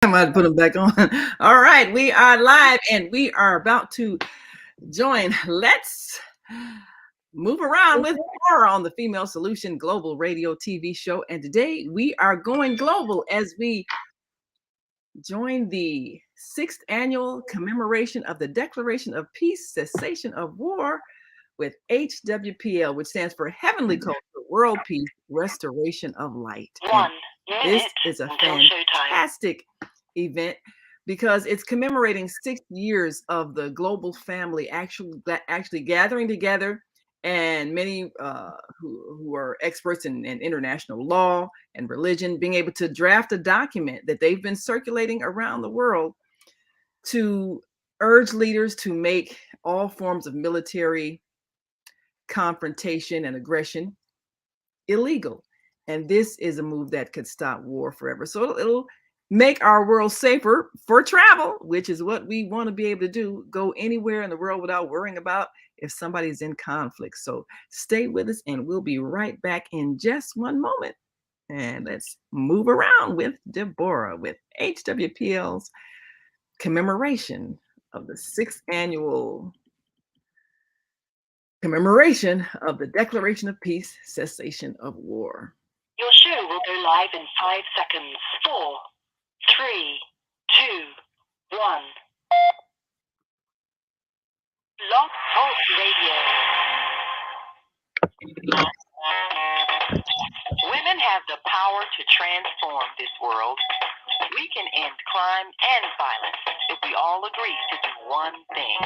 I might put them back on. All right, we are live and we are about to join. Let's move around with more on the Female Solution Global Radio TV show. And today we are going global as we join the 6th annual commemoration of the Declaration of Peace, Cessation of War with HWPL, which stands for Heavenly Culture, World Peace, Restoration of Light. This is a fantastic event because it's commemorating 6 years of the global family actually gathering together, and many who are experts in international law and religion being able to draft a document that they've been circulating around the world to urge leaders to make all forms of military confrontation and aggression illegal. And this is a move that could stop war forever. So it'll make our world safer for travel, which is what we want to be able to do, go anywhere in the world without worrying about if somebody's in conflict. So stay with us and we'll be right back in just one moment. And let's move around with Deborah with HWPL's commemoration of the 6th annual commemoration of the Declaration of Peace, Cessation of War. Your show will go live in 5 seconds. 4, 3, 2, 1. Blog Talk Radio. Women have the power to transform this world. We can end crime and violence if we all agree to do one thing: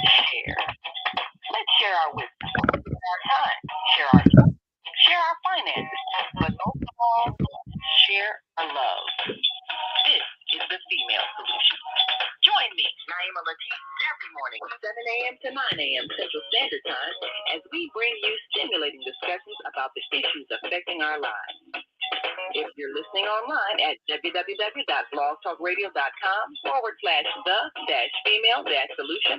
share. Let's share our wisdom, our time, share our finances, but most of all, share our love. This is the Female Solution. Join me, Naima Latif, every morning, 7 a.m. to 9 a.m. Central Standard Time, as we bring you stimulating discussions about the issues affecting our lives. If you're listening online at www.blogtalkradio.com/the-female-solution,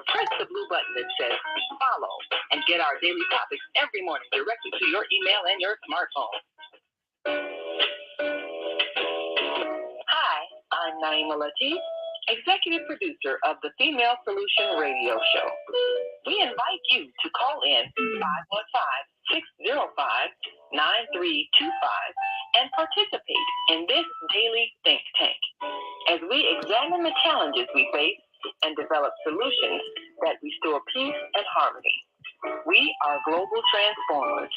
press the blue button that says follow and get our daily topics every morning directly to your email and your smartphone. Hi, I'm Naima Latif, executive producer of the Female Solution Radio Show. We invite you to call in 515-605-9325 and participate in this daily think tank as we examine the challenges we face and develop solutions that restore peace and harmony. We are global transformers,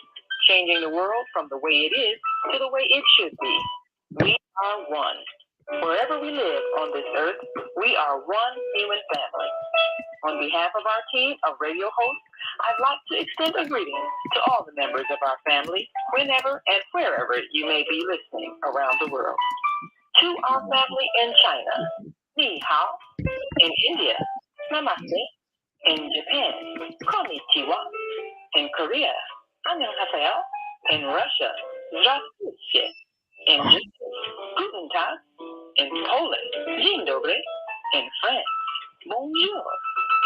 changing the world from the way it is to the way it should be. We are one. Wherever we live on this earth, we are one human family. On behalf of our team of radio hosts, I'd like to extend a greeting to all the members of our family, whenever and wherever you may be listening around the world. To our family in China, Ni Hao. In India, Namaste. In Japan, Konnichiwa. In Korea, Annyeonghaseyo. In Russia, Здравствуйте. In Japan, Guten Tag. In Poland, Dzień dobry. In France, Bonjour.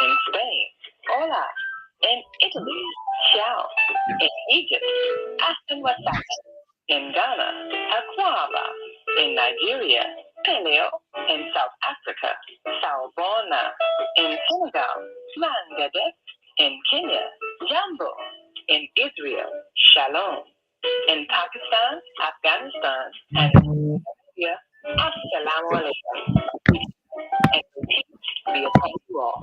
In Spain, Hola. In Italy, Ciao. In Egypt, Aston Wasaka. In Ghana, Akwaba. In Nigeria, Peleo. In South Africa, Sawubona. In Senegal, Bangladesh. In Kenya, Jambo. In Israel, Shalom. In Pakistan, Afghanistan, and India, Assalamu alaikum. And peace be upon you all.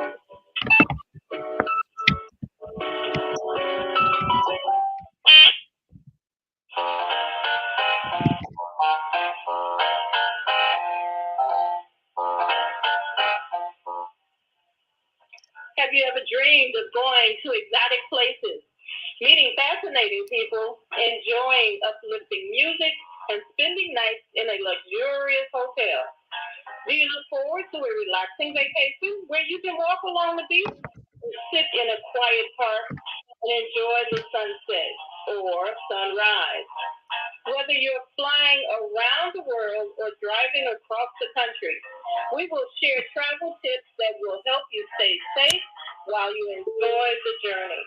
Have you ever dreamed of going to exotic places, meeting fascinating people, enjoying uplifting music, and spending nights in a luxurious hotel? Do you look forward to a relaxing vacation where you can walk along the beach, sit in a quiet park, and enjoy the sunset or sunrise? Whether you're flying around the world or driving across the country, we will share travel tips that will help you stay safe while you enjoy the journey.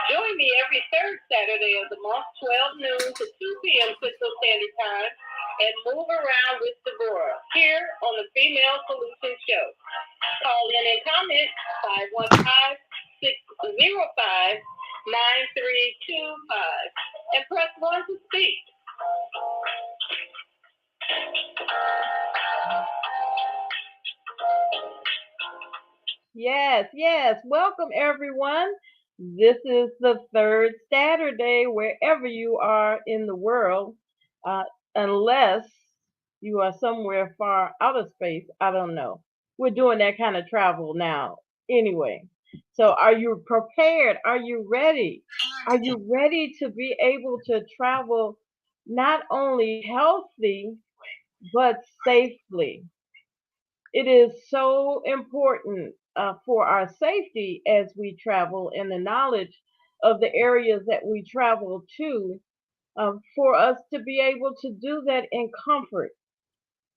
Join me every third Saturday of the month, 12 noon to 2 p.m. Central Standard Time, and move around with Deborah here on the Female Solution Show. Call in and comment 515-605-9325 and press 1 to speak. Yes, yes. Welcome, everyone. This is the third Saturday, wherever you are in the world, uh, unless you are somewhere far out of space. I don't know. We're doing that kind of travel now. Anyway, so are you prepared? Are you ready? Are you ready to be able to travel not only healthy, but safely? It is so important for our safety as we travel and the knowledge of the areas that we travel to for us to be able to do that in comfort.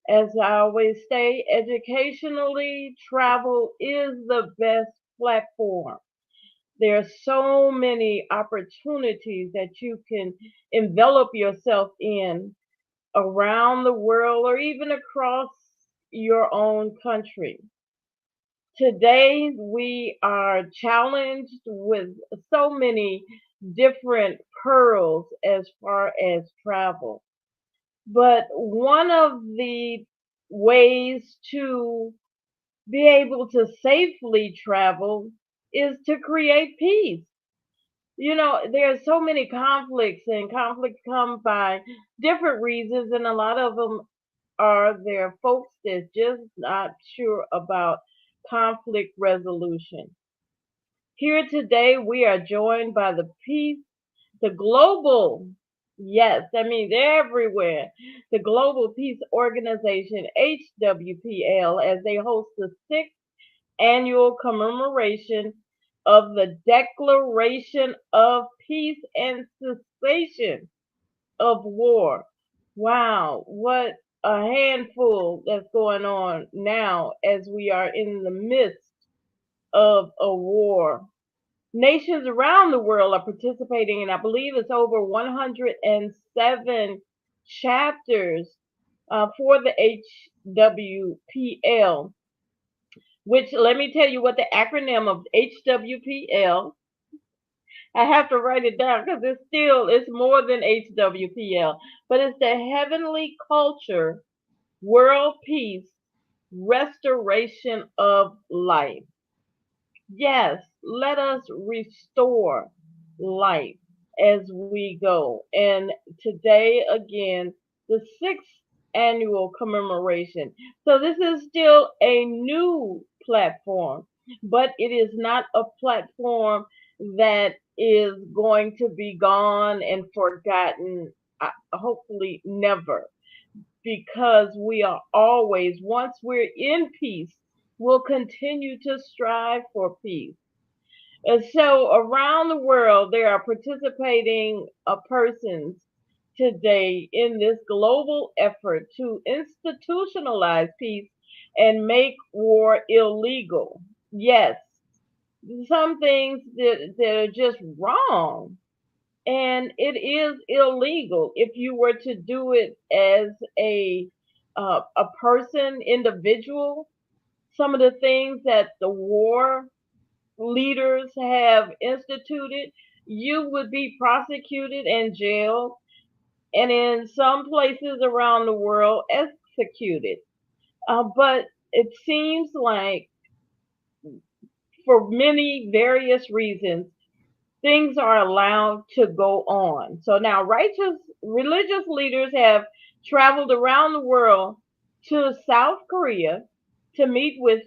As I always say, educationally, travel is the best platform. There are so many opportunities that you can envelop yourself in around the world or even across your own country. Today, we are challenged with so many different pearls as far as travel. But one of the ways to be able to safely travel is to create peace. You know, there are so many conflicts, and conflicts come by different reasons, and a lot of them are there folks that's just not sure about conflict resolution. Here today, we are joined by the global, yes, that means everywhere, the Global Peace Organization, HWPL, as they host the sixth annual commemoration of the Declaration of Peace and Cessation of War. Wow, what a handful that's going on now as we are in the midst of a war. Nations around the world are participating, and I believe it's over 107 chapters for the HWPL, which let me tell you what the acronym of HWPL. I have to write it down because it's more than HWPL, but it's the Heavenly Culture World Peace Restoration of Life. Yes, let us restore life as we go. And today, again, the sixth annual commemoration. So, this is still a new platform, but it is not a platform that is going to be gone and forgotten, hopefully, never, because we are always, once we're in peace, we'll continue to strive for peace. And so around the world, there are participating persons today in this global effort to institutionalize peace and make war illegal. Yes, some things that are just wrong. And it is illegal if you were to do it as a person, individual. Some of the things that the war leaders have instituted, you would be prosecuted and jailed, and in some places around the world, executed. But it seems like, for many various reasons, things are allowed to go on. So now, righteous religious leaders have traveled around the world to South Korea to meet with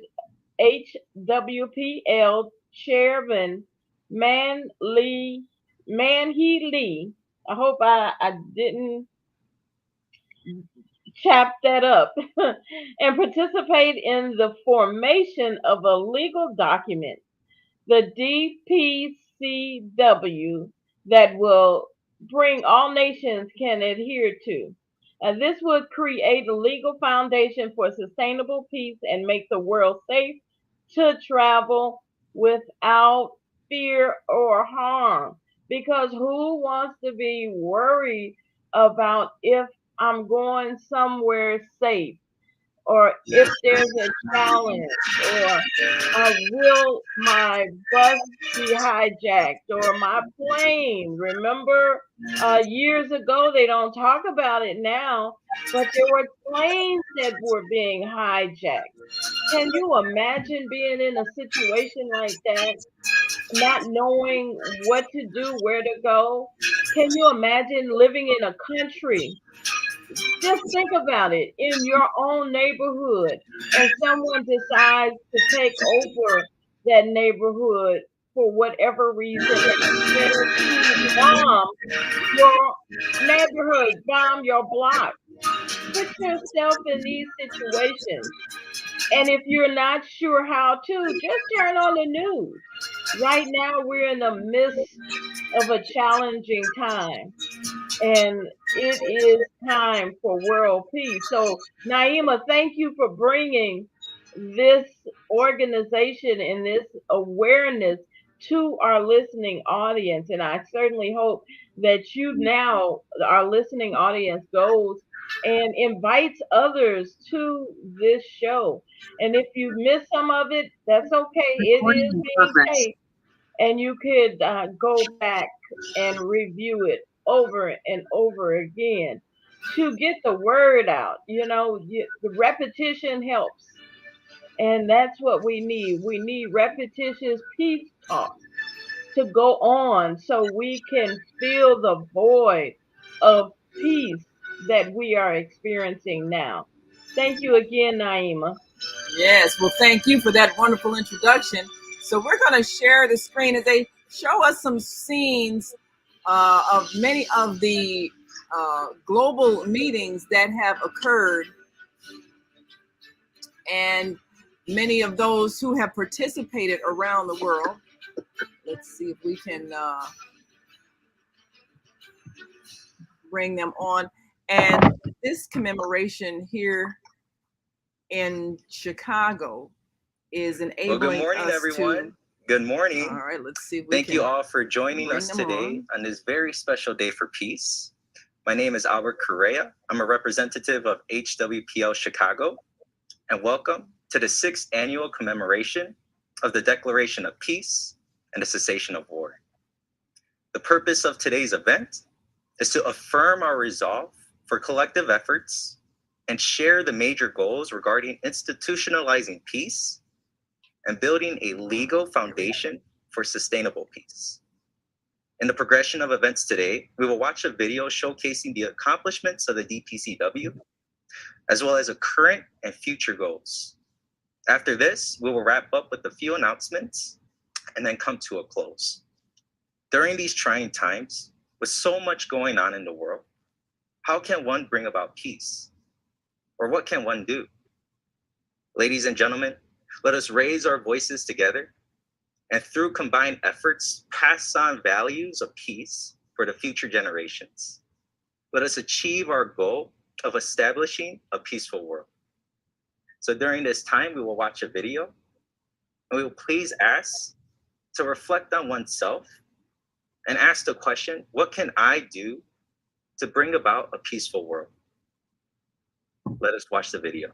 HWPL Chairman Man Lee Man Hee Lee. I hope I didn't chap that up and participate in the formation of a legal document, the DPCW, that will bring all nations can adhere to. And this would create a legal foundation for sustainable peace and make the world safe to travel without fear or harm. Because who wants to be worried about if I'm going somewhere safe, or if there's a challenge, or will my bus be hijacked, or my plane? Remember, years ago, they don't talk about it now, but there were planes that were being hijacked. Can you imagine being in a situation like that, not knowing what to do, where to go? Can you imagine living in a country? Just think about it, in your own neighborhood, and someone decides to take over that neighborhood for whatever reason and to bomb your neighborhood, bomb your block. Put yourself in these situations. And if you're not sure how to, just turn on the news. Right now, we're in the midst of a challenging time, and it is time for world peace. So, Naima, thank you for bringing this organization and this awareness to our listening audience. And I certainly hope that you now, our listening audience, goes and invites others to this show. And if you missed some of it, that's okay. It Recording is in being progress. taped, and you could go back and review it over and over again to get the word out. The repetition helps, and that's what we need. We need repetitious peace talk to go on so we can fill the void of peace that we are experiencing now. Thank you again, Naima. Yes, well, thank you for that wonderful introduction. So we're going to share the screen as they show us some scenes of many of the global meetings that have occurred, and many of those who have participated around the world. Let's see if we can bring them on. And this commemoration here in Chicago is enabling Well, good morning, us everyone. Good morning. All right, let's see if we Thank can you all for joining bring us them today on this very special day for peace. My name is Albert Correa. I'm a representative of HWPL Chicago, and welcome to the 6th Annual Commemoration of the Declaration of Peace and the Cessation of War. The purpose of today's event is to affirm our resolve for collective efforts and share the major goals regarding institutionalizing peace and building a legal foundation for sustainable peace. In the progression of events today, we will watch a video showcasing the accomplishments of the DPCW, as well as the current and future goals. After this, we will wrap up with a few announcements and then come to a close. During these trying times, with so much going on in the world, how can one bring about peace? Or what can one do? Ladies and gentlemen, let us raise our voices together and through combined efforts, pass on values of peace for the future generations. Let us achieve our goal of establishing a peaceful world. So during this time, we will watch a video, and we will please ask to reflect on oneself and ask the question, what can I do to bring about a peaceful world? Let us watch the video.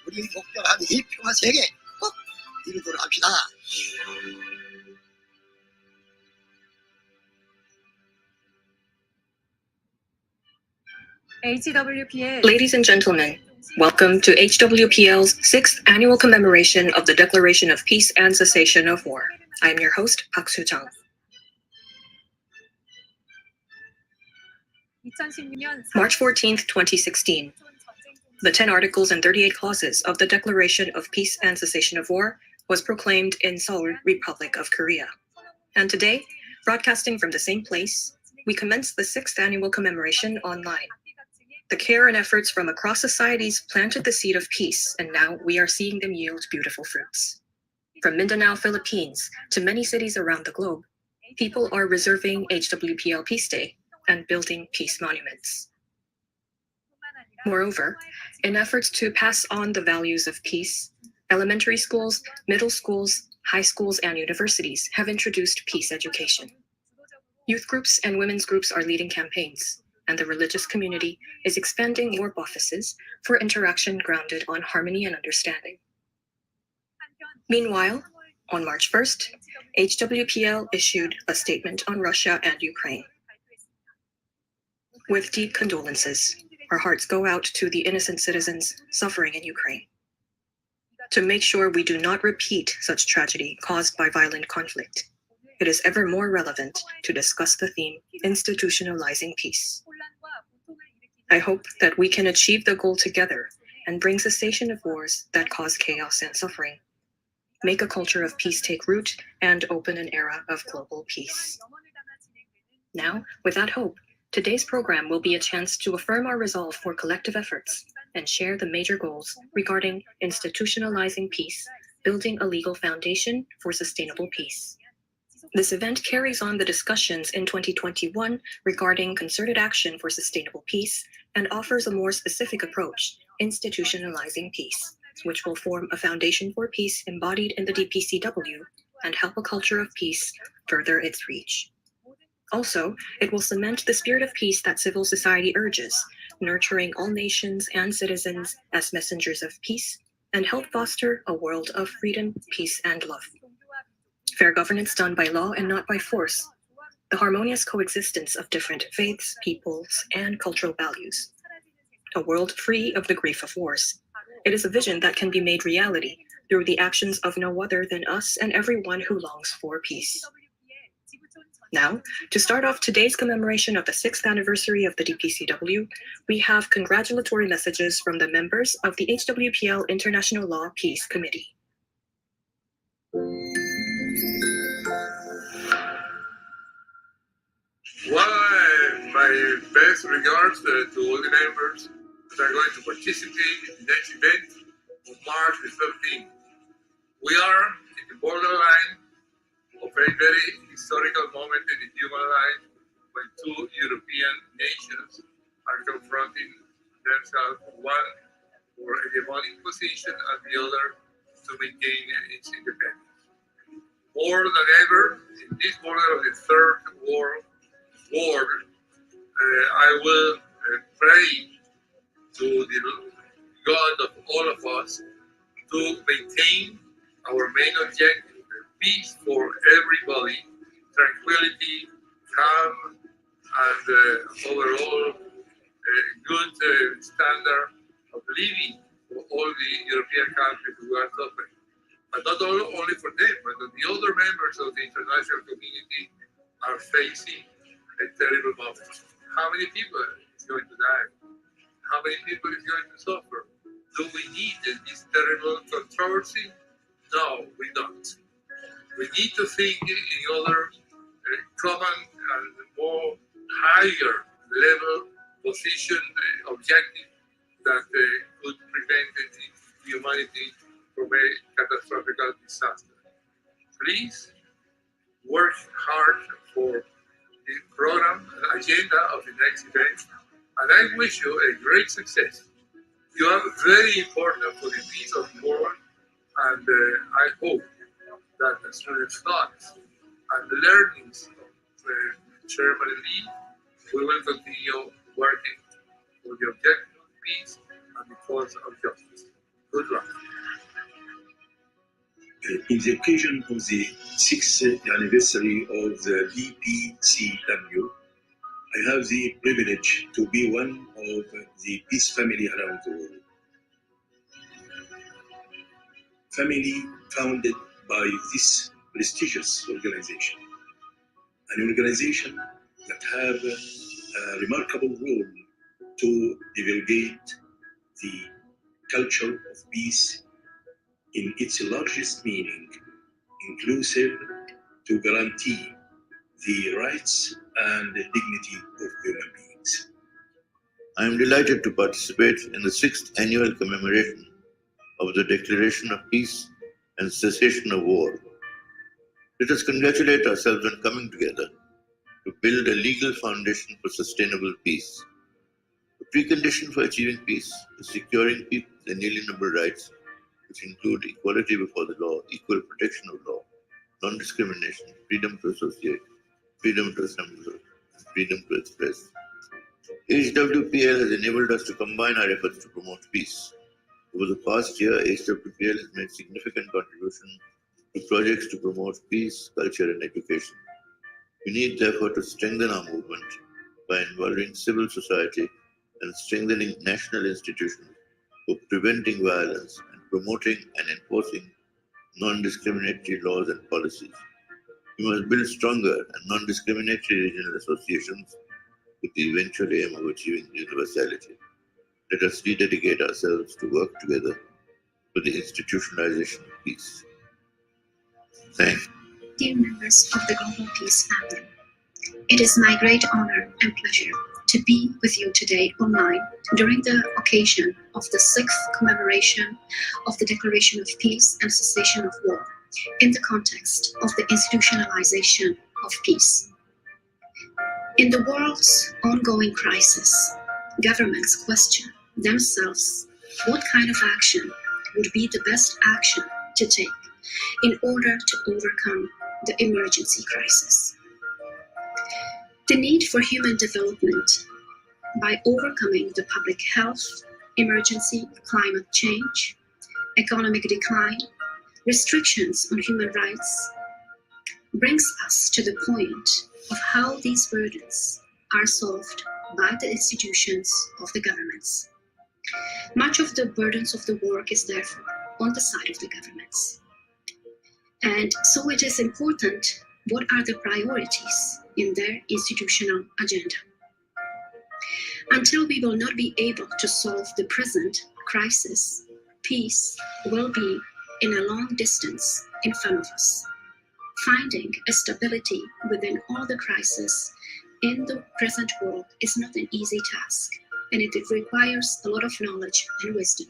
우리 목격한 이 평화 세계 곧 HWPL. Ladies and gentlemen, welcome to HWPL's 6th Annual Commemoration of the Declaration of Peace and Cessation of War. I am your host, Park Soo-jung. March 14th, 2016. The 10 Articles and 38 Clauses of the Declaration of Peace and Cessation of War was proclaimed in Seoul, Republic of Korea. And today, broadcasting from the same place, we commence the 6th Annual Commemoration online. The care and efforts from across societies planted the seed of peace, and now we are seeing them yield beautiful fruits. From Mindanao, Philippines, to many cities around the globe, people are reserving HWPL Peace Day and building peace monuments. Moreover, in efforts to pass on the values of peace, elementary schools, middle schools, high schools, and universities have introduced peace education. Youth groups and women's groups are leading campaigns, and the religious community is expanding more offices for interaction grounded on harmony and understanding. Meanwhile, on March 1st, HWPL issued a statement on Russia and Ukraine. With deep condolences, our hearts go out to the innocent citizens suffering in Ukraine. To make sure we do not repeat such tragedy caused by violent conflict, it is ever more relevant to discuss the theme institutionalizing peace. I hope that we can achieve the goal together and bring cessation of wars that cause chaos and suffering, make a culture of peace take root, and open an era of global peace. Now, with that hope, today's program will be a chance to affirm our resolve for collective efforts and share the major goals regarding institutionalizing peace, building a legal foundation for sustainable peace. This event carries on the discussions in 2021 regarding concerted action for sustainable peace and offers a more specific approach, institutionalizing peace, which will form a foundation for peace embodied in the DPCW and help a culture of peace further its reach. Also, it will cement the spirit of peace that civil society urges, nurturing all nations and citizens as messengers of peace, and help foster a world of freedom, peace, and love. Fair governance done by law and not by force. The harmonious coexistence of different faiths, peoples, and cultural values. A world free of the grief of wars. It is a vision that can be made reality through the actions of no other than us and everyone who longs for peace. Now, to start off today's commemoration of the 6th anniversary of the DPCW, we have congratulatory messages from the members of the HWPL International Law Peace Committee. Well, my best regards to all the members that are going to participate in the next event on March the 13th. We are in the borderline of a very historical moment in the human life when two European nations are confronting themselves, one for a hegemonic position and the other to maintain its independence. More than ever, in this border of the Third World War, I will pray to the God of all of us to maintain our main objective, peace for everybody, tranquility, calm, and overall good standard of living for all the European countries who are suffering. But not only for them, but the other members of the international community are facing a terrible moment. How many people is going to die? How many people is going to suffer? Do we need this terrible controversy? No, we don't. We need to think in other common and more higher level position objective that could prevent humanity from a catastrophic disaster. Please work hard for the program and agenda of the next event, and I wish you a great success. You are very important for the peace of the world, and I hope that through the thoughts and the learnings of Chairman Lee, we will continue working for the objective of peace and the cause of justice. Good luck. In the occasion of the 6th anniversary of the DPCW, I have the privilege to be one of the peace family around the world. Family founded by this prestigious organization, an organization that have a remarkable role to divulgate the culture of peace in its largest meaning, inclusive to guarantee the rights and dignity of human beings. I am delighted to participate in the 6th annual commemoration of the Declaration of Peace and Cessation of War. Let us congratulate ourselves on coming together to build a legal foundation for sustainable peace. The precondition for achieving peace is securing people's inalienable rights, which include equality before the law, equal protection of law, non-discrimination, freedom to associate, freedom to assemble, and freedom to express. HWPL has enabled us to combine our efforts to promote peace. Over the past year, HWPL has made significant contributions to projects to promote peace, culture, and education. We need, therefore, to strengthen our movement by involving civil society and strengthening national institutions for preventing violence and promoting and enforcing non-discriminatory laws and policies. We must build stronger and non-discriminatory regional associations with the eventual aim of achieving universality. Let us rededicate ourselves to work together for the institutionalization of peace. Thanks. Dear members of the Global Peace family, it is my great honor and pleasure to be with you today online during the occasion of the 6th commemoration of the Declaration of Peace and Cessation of War in the context of the institutionalization of peace. In the world's ongoing crisis, governments question themselves what kind of action would be the best action to take in order to overcome the emergency crisis. The need for human development by overcoming the public health emergency, climate change, economic decline, restrictions on human rights, brings us to the point of how these burdens are solved by the institutions of the governments. Much of the burdens of the work is therefore on the side of the governments. And so it is important what are the priorities in their institutional agenda. Until we will not be able to solve the present crisis, peace will be in a long distance in front of us. Finding a stability within all the crises in the present world is not an easy task, and it requires a lot of knowledge and wisdom.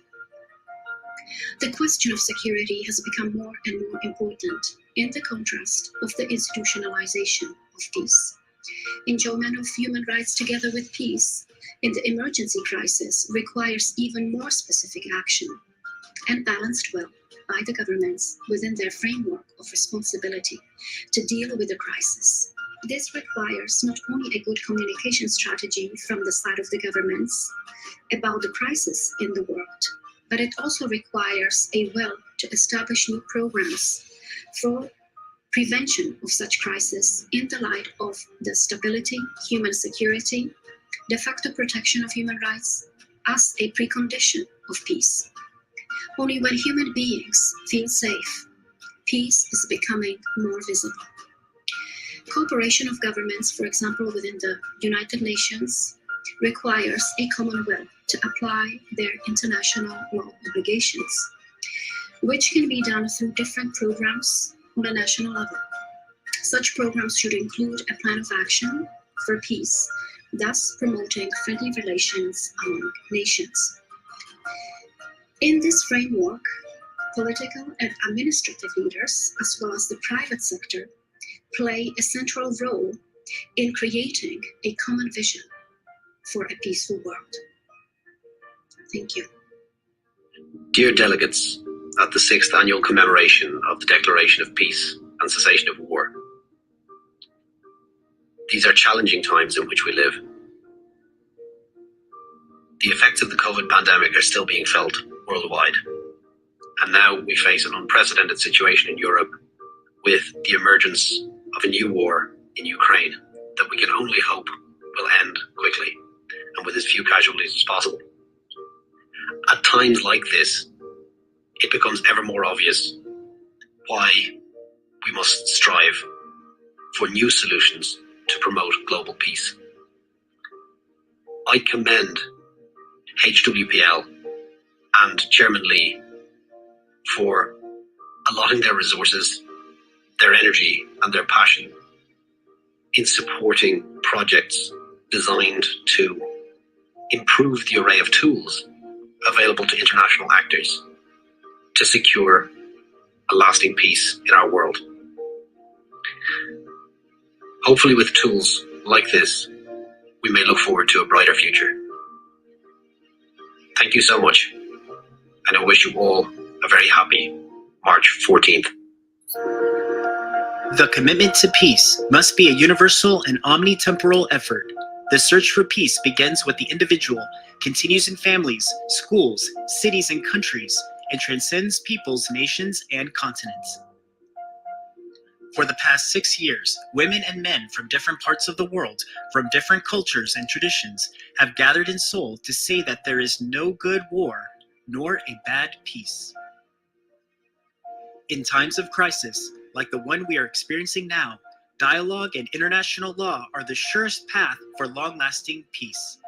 The question of security has become more and more important in the contrast of the institutionalization of peace. Enjoyment of human rights together with peace in the emergency crisis requires even more specific action and balanced well by the governments within their framework of responsibility to deal with the crisis. This requires not only a good communication strategy from the side of the governments about the crisis in the world, but it also requires a will to establish new programs for prevention of such crisis in the light of the stability, human security, de facto protection of human rights as a precondition of peace. Only when human beings feel safe, peace is becoming more visible. Cooperation of governments, for example, within the United Nations, requires a common will to apply their international law obligations, which can be done through different programs on a national level. Such programs should include a plan of action for peace, thus promoting friendly relations among nations. In this framework, political and administrative leaders, as well as the private sector, play a central role in creating a common vision for a peaceful world. Thank you. Dear delegates, at the 6th Annual Commemoration of the Declaration of Peace and Cessation of War, these are challenging times in which we live. The effects of the COVID pandemic are still being felt worldwide, and And now we face an unprecedented situation in Europe with the emergence of a new war in Ukraine that we can only hope will end quickly and with as few casualties as possible. At times like this, it becomes ever more obvious why we must strive for new solutions to promote global peace. I commend HWPL and Chairman Lee for allotting their resources, their energy, and their passion in supporting projects designed to improve the array of tools available to international actors to secure a lasting peace in our world. Hopefully with tools like this, we may look forward to a brighter future. Thank you so much, and I wish you all a very happy March 14th. The commitment to peace must be a universal and omnitemporal effort. The search for peace begins with the individual, continues in families, schools, cities, and countries, and transcends peoples, nations, and continents. For the past 6 years, women and men from different parts of the world, from different cultures and traditions, have gathered in Seoul to say that there is no good war, nor a bad peace. In times of crisis, like the one we are experiencing now, dialogue and international law are the surest path for long-lasting peace.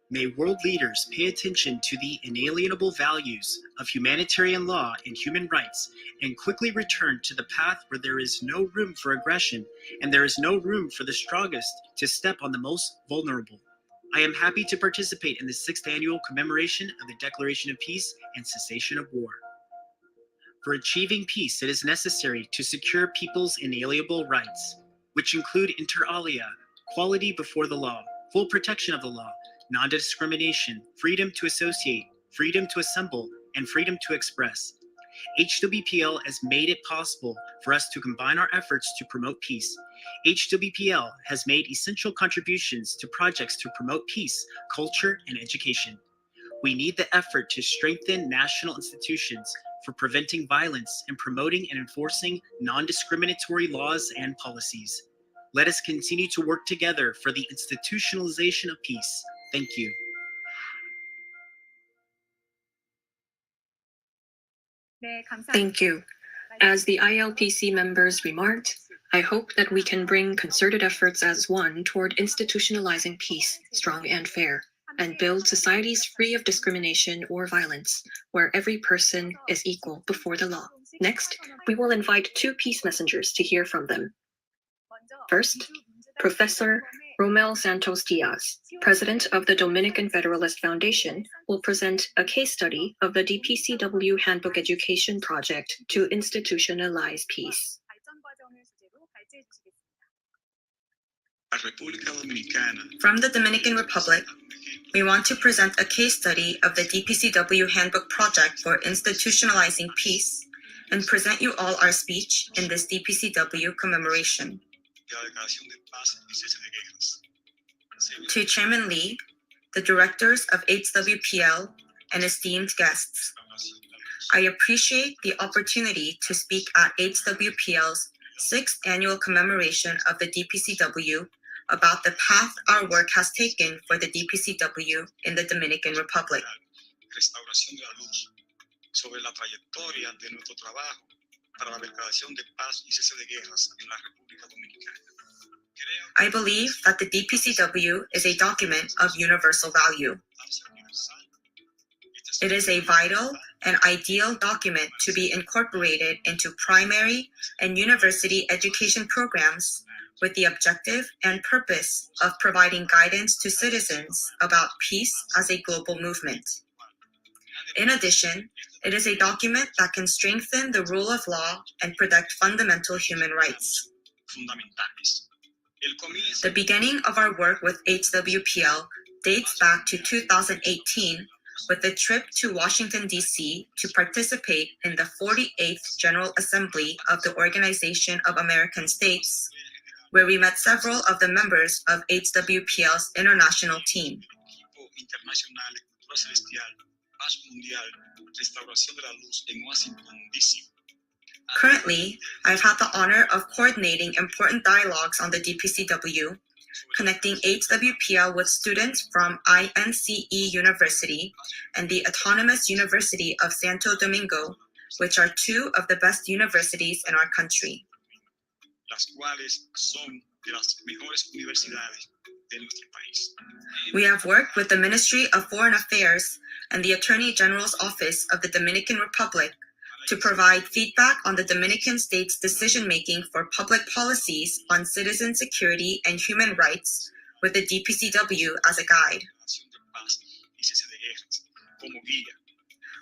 May world leaders pay attention to the inalienable values of humanitarian law and human rights and quickly return to the path where there is no room for aggression and there is no room for the strongest to step on the most vulnerable. I am happy to participate in the 6th annual commemoration of the Declaration of Peace and Cessation of War. For achieving peace, it is necessary to secure people's inalienable rights, which include inter alia, equality before the law, full protection of the law, non-discrimination, freedom to associate, freedom to assemble, and freedom to express. HWPL has made it possible for us to combine our efforts to promote peace. HWPL has made essential contributions to projects to promote peace, culture, and education. We need the effort to strengthen national institutions for preventing violence and promoting and enforcing non-discriminatory laws and policies. Let us continue to work together for the institutionalization of peace. Thank you. Thank you. As the ILPC members remarked, I hope that we can bring concerted efforts as one toward institutionalizing peace, strong and fair, and build societies free of discrimination or violence, where every person is equal before the law. Next, we will invite 2 peace messengers to hear from them. First, Professor Romel Santos Diaz, President of the Dominican Federalist Foundation, will present a case study of the DPCW Handbook Education Project to institutionalize peace. From the Dominican Republic, we want to present a case study of the DPCW Handbook Project for Institutionalizing Peace and present you all our speech in this DPCW commemoration. To Chairman Lee, the directors of HWPL, and esteemed guests, I appreciate the opportunity to speak at HWPL's 6th annual commemoration of the DPCW about the path our work has taken for the DPCW in the Dominican Republic. I believe that the DPCW is a document of universal value. It is a vital and ideal document to be incorporated into primary and university education programs with the objective and purpose of providing guidance to citizens about peace as a global movement. In addition, it is a document that can strengthen the rule of law and protect fundamental human rights. The beginning of our work with HWPL dates back to 2018 with a trip to Washington, D.C. to participate in the 48th General Assembly of the Organization of American States, where we met several of the members of HWPL's international team. Currently, I've had the honor of coordinating important dialogues on the DPCW, connecting HWPL with students from INCE University and the Autonomous University of Santo Domingo, which are two of the best universities in our country. We have worked with the Ministry of Foreign Affairs and the Attorney General's Office of the Dominican Republic to provide feedback on the Dominican state's decision-making for public policies on citizen security and human rights with the DPCW as a guide.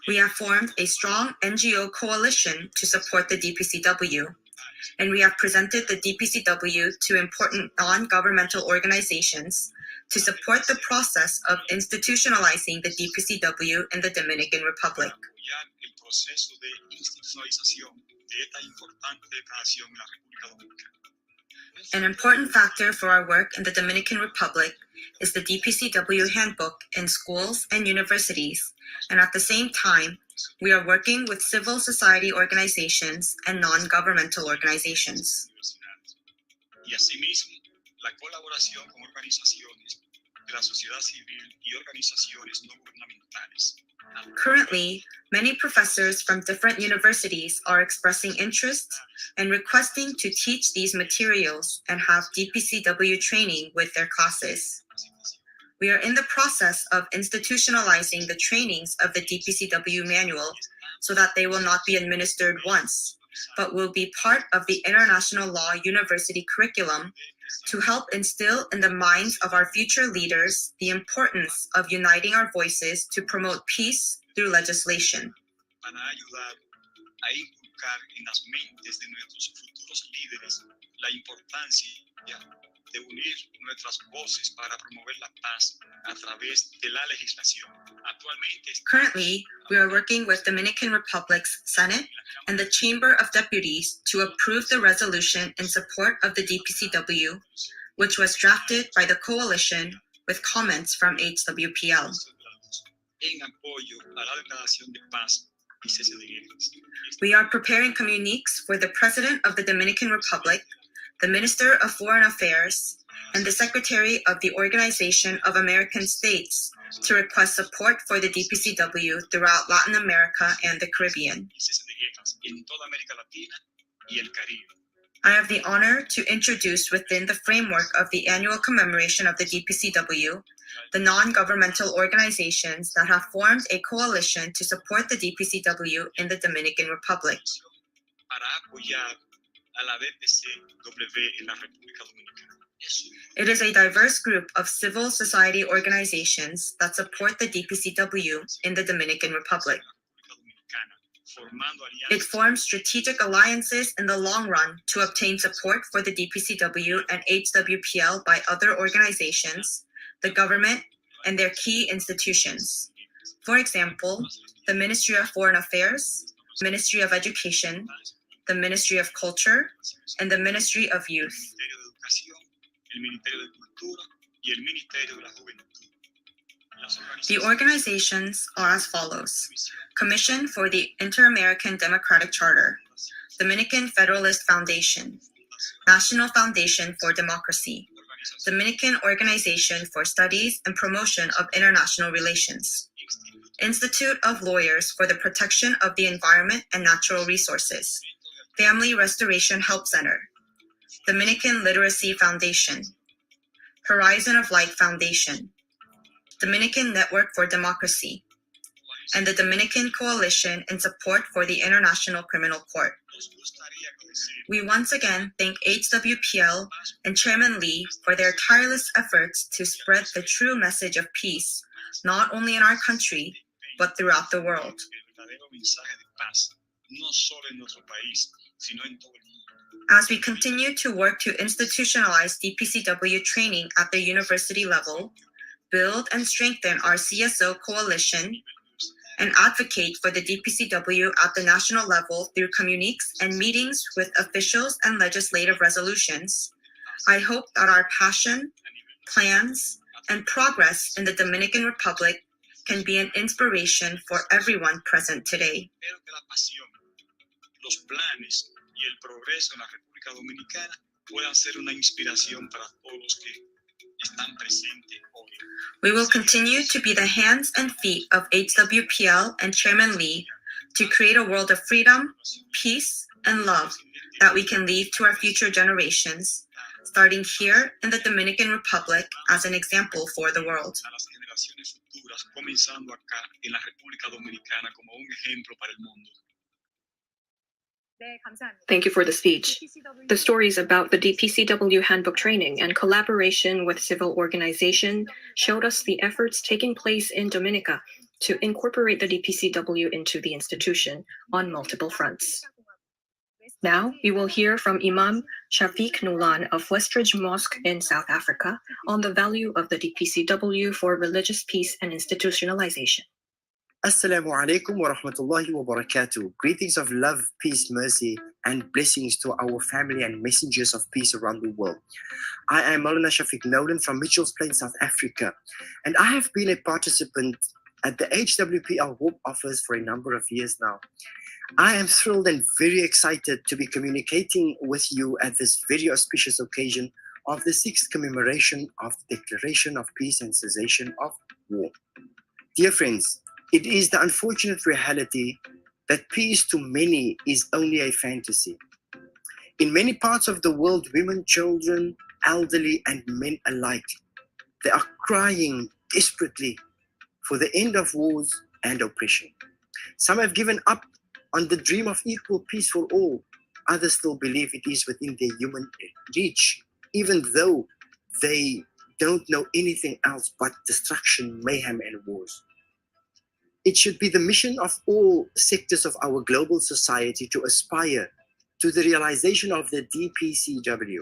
We have formed a strong NGO coalition to support the DPCW, and we have presented the DPCW to important non-governmental organizations to support the process of institutionalizing the DPCW in the Dominican Republic. An important factor for our work in the Dominican Republic is the DPCW handbook in schools and universities, and at the same time, we are working with civil society organizations and non-governmental organizations. Currently, many professors from different universities are expressing interest and requesting to teach these materials and have DPCW training with their classes. We are in the process of institutionalizing the trainings of the DPCW manual so that they will not be administered once, but will be part of the international law university curriculum to help instill in the minds of our future leaders the importance of uniting our voices to promote peace through legislation. Currently, we are working with Dominican Republic's Senate and the Chamber of Deputies to approve the resolution in support of the DPCW, which was drafted by the coalition with comments from HWPL. We are preparing communiques for the President of the Dominican Republic, the Minister of Foreign Affairs, and the Secretary of the Organization of American States to request support for the DPCW throughout Latin America and the Caribbean. I have the honor to introduce within the framework of the Annual Commemoration of the DPCW, the non-governmental organizations that have formed a coalition to support the DPCW in the Dominican Republic. It is a diverse group of civil society organizations that support the DPCW in the Dominican Republic. It forms strategic alliances in the long run to obtain support for the DPCW and HWPL by other organizations, the government, and their key institutions. For example, the Ministry of Foreign Affairs, Ministry of Education, the Ministry of Culture, and the Ministry of Youth. The organizations are as follows: Commission for the Inter-American Democratic Charter, Dominican Federalist Foundation, National Foundation for Democracy, Dominican Organization for Studies and Promotion of International Relations, Institute of Lawyers for the Protection of the Environment and Natural Resources, Family Restoration Help Center, Dominican Literacy Foundation, Horizon of Light Foundation, Dominican Network for Democracy, and the Dominican Coalition in Support for the International Criminal Court. We once again thank HWPL and Chairman Lee for their tireless efforts to spread the true message of peace, not only in our country, but throughout the world. As we continue to work to institutionalize DPCW training at the university level, build and strengthen our CSO coalition, and advocate for the DPCW at the national level through communiques and meetings with officials and legislative resolutions, I hope that our passion, plans, and progress in the Dominican Republic can be an inspiration for everyone present today. Espero que la pasión, los planes y el progreso en la República Dominicana puedan ser una inspiración para todos los que están presentes hoy. We will continue to be the hands and feet of HWPL and Chairman Lee to create a world of freedom, peace, and love that we can leave to our future generations, starting here in the Dominican Republic as an example for the world. A las generaciones futuras, comenzando acá en la República Dominicana como un ejemplo para el mundo. Thank you for the speech. The stories about the DPCW handbook training and collaboration with civil organization showed us the efforts taking place in Dominica to incorporate the DPCW into the institution on multiple fronts. Now, we will hear from Imam Shafiq Nulan of Westridge Mosque in South Africa on the value of the DPCW for religious peace and institutionalization. Assalamu alaikum wa rahmatullahi wa barakatuh. Greetings of love, peace, mercy, and blessings to our family and messengers of peace around the world. I am Maulana Shafiq Nolan from Mitchells Plain, South Africa, and I have been a participant at the HWPL Hope Office for a number of years now. I am thrilled and very excited to be communicating with you at this very auspicious occasion of the 6th commemoration of the Declaration of Peace and Cessation of War. Dear friends, it is the unfortunate reality that peace to many is only a fantasy. In many parts of the world, women, children, elderly, and men alike, they are crying desperately for the end of wars and oppression. Some have given up on the dream of equal peace for all. Others still believe it is within their human reach, even though they don't know anything else but destruction, mayhem, and wars. It should be the mission of all sectors of our global society to aspire to the realization of the DPCW.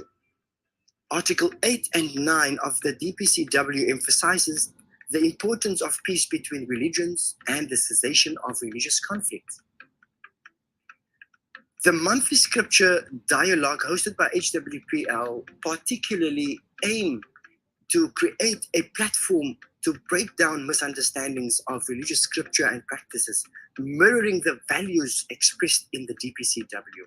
Article 8 and 9 of the DPCW emphasizes the importance of peace between religions and the cessation of religious conflict. The monthly scripture dialogue hosted by HWPL particularly aimed to create a platform to break down misunderstandings of religious scripture and practices, mirroring the values expressed in the DPCW.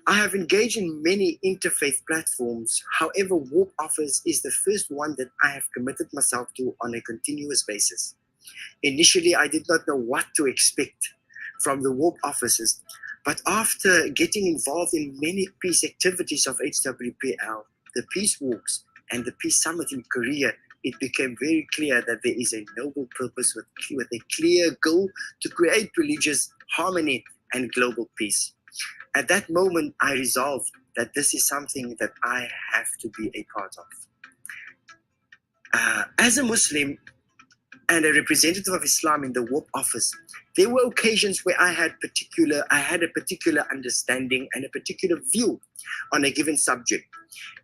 I have engaged in many interfaith platforms. However, Warp Office is the first one that I have committed myself to on a continuous basis. Initially, I did not know what to expect from the Warp Offices, but after getting involved in many peace activities of HWPL, the Peace Walks, and the Peace Summit in Korea, it became very clear that there is a noble purpose with a clear goal to create religious harmony and global peace. At that moment, I resolved that this is something that I have to be a part of. As a Muslim and a representative of Islam in the Warp Office, there were occasions where I had a particular understanding and a particular view on a given subject.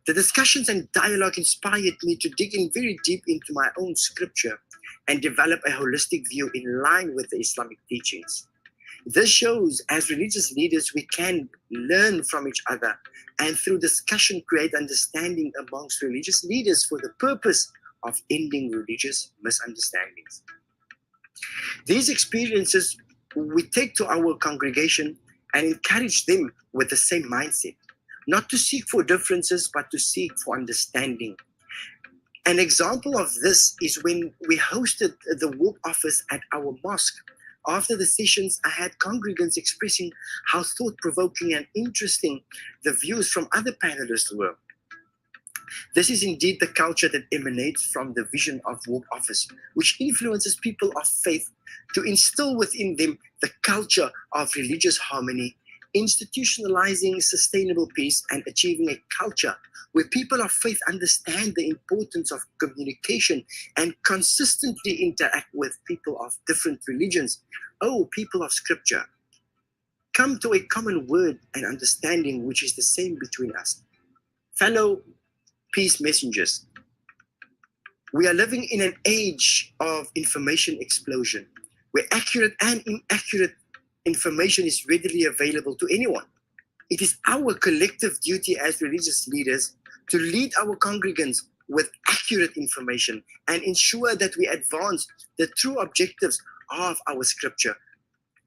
The discussions and dialogue inspired me to dig in very deep into my own scripture and develop a holistic view in line with the Islamic teachings. This shows, as religious leaders, we can learn from each other and through discussion create understanding amongst religious leaders for the purpose of ending religious misunderstandings. These experiences we take to our congregation and encourage them with the same mindset, not to seek for differences, but to seek for understanding. An example of this is when we hosted the Warp Office at our mosque. After the sessions, I had congregants expressing how thought-provoking and interesting the views from other panelists were. This is indeed the culture that emanates from the vision of Warp Office, which influences people of faith to instill within them the culture of religious harmony, institutionalizing sustainable peace and achieving a culture where people of faith understand the importance of communication and consistently interact with people of different religions. Oh, people of scripture, come to a common word and understanding which is the same between us. Fellow peace messengers, we are living in an age of information explosion, where accurate and inaccurate information is readily available to anyone. It is our collective duty as religious leaders to lead our congregants with accurate information and ensure that we advance the true objectives of our scripture.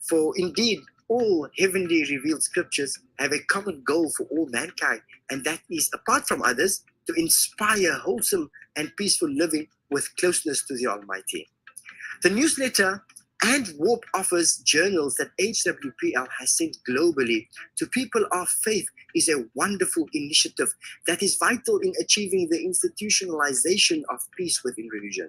For indeed, all heavenly revealed scriptures have a common goal for all mankind, and that is, apart from others, to inspire wholesome and peaceful living with closeness to the Almighty. The newsletter and WARP offers journals that HWPL has sent globally to people of faith is a wonderful initiative that is vital in achieving the institutionalization of peace within religion.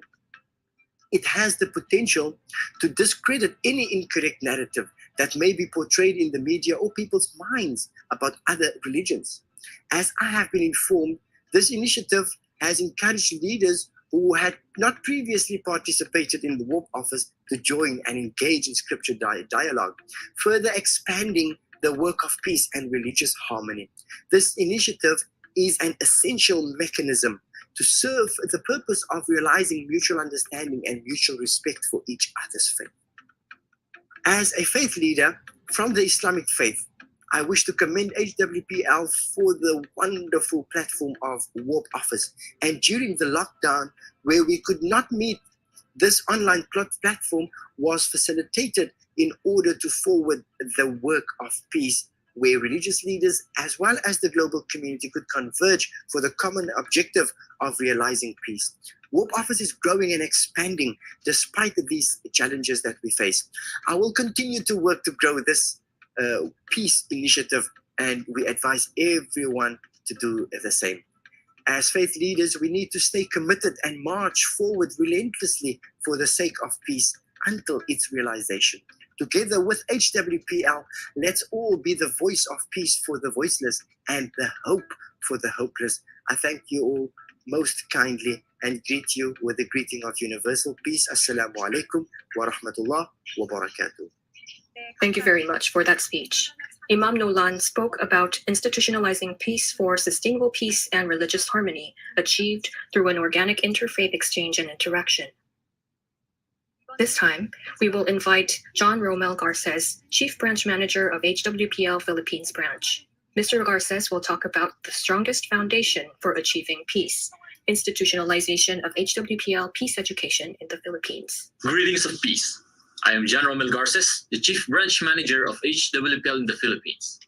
It has the potential to discredit any incorrect narrative that may be portrayed in the media or people's minds about other religions. As I have been informed, this initiative has encouraged leaders who had not previously participated in the WARP office to join and engage in scripture dialogue, further expanding the work of peace and religious harmony. This initiative is an essential mechanism to serve the purpose of realizing mutual understanding and mutual respect for each other's faith. As a faith leader from the Islamic faith, I wish to commend HWPL for the wonderful platform of WARP Office. And during the lockdown, where we could not meet, this online platform was facilitated in order to forward the work of peace, where religious leaders as well as the global community could converge for the common objective of realizing peace. WARP Office is growing and expanding despite these challenges that we face. I will continue to work to grow this peace initiative, and we advise everyone to do the same. As faith leaders, we need to stay committed and march forward relentlessly for the sake of peace until its realization. Together with HWPL, let's all be the voice of peace for the voiceless and the hope for the hopeless. I thank you all most kindly and greet you with the greeting of universal peace. Assalamu alaikum wa rahmatullah wa barakatuh. Thank you very much for that speech. Imam Nolan spoke about institutionalizing peace for sustainable peace and religious harmony, achieved through an organic interfaith exchange and interaction. This time, we will invite John Romel Garces, Chief Branch Manager of HWPL Philippines Branch. Mr. Garces will talk about the strongest foundation for achieving peace, institutionalization of HWPL peace education in the Philippines. Greetings of peace. I am John Romel Garces, the Chief Branch Manager of HWPL in the Philippines.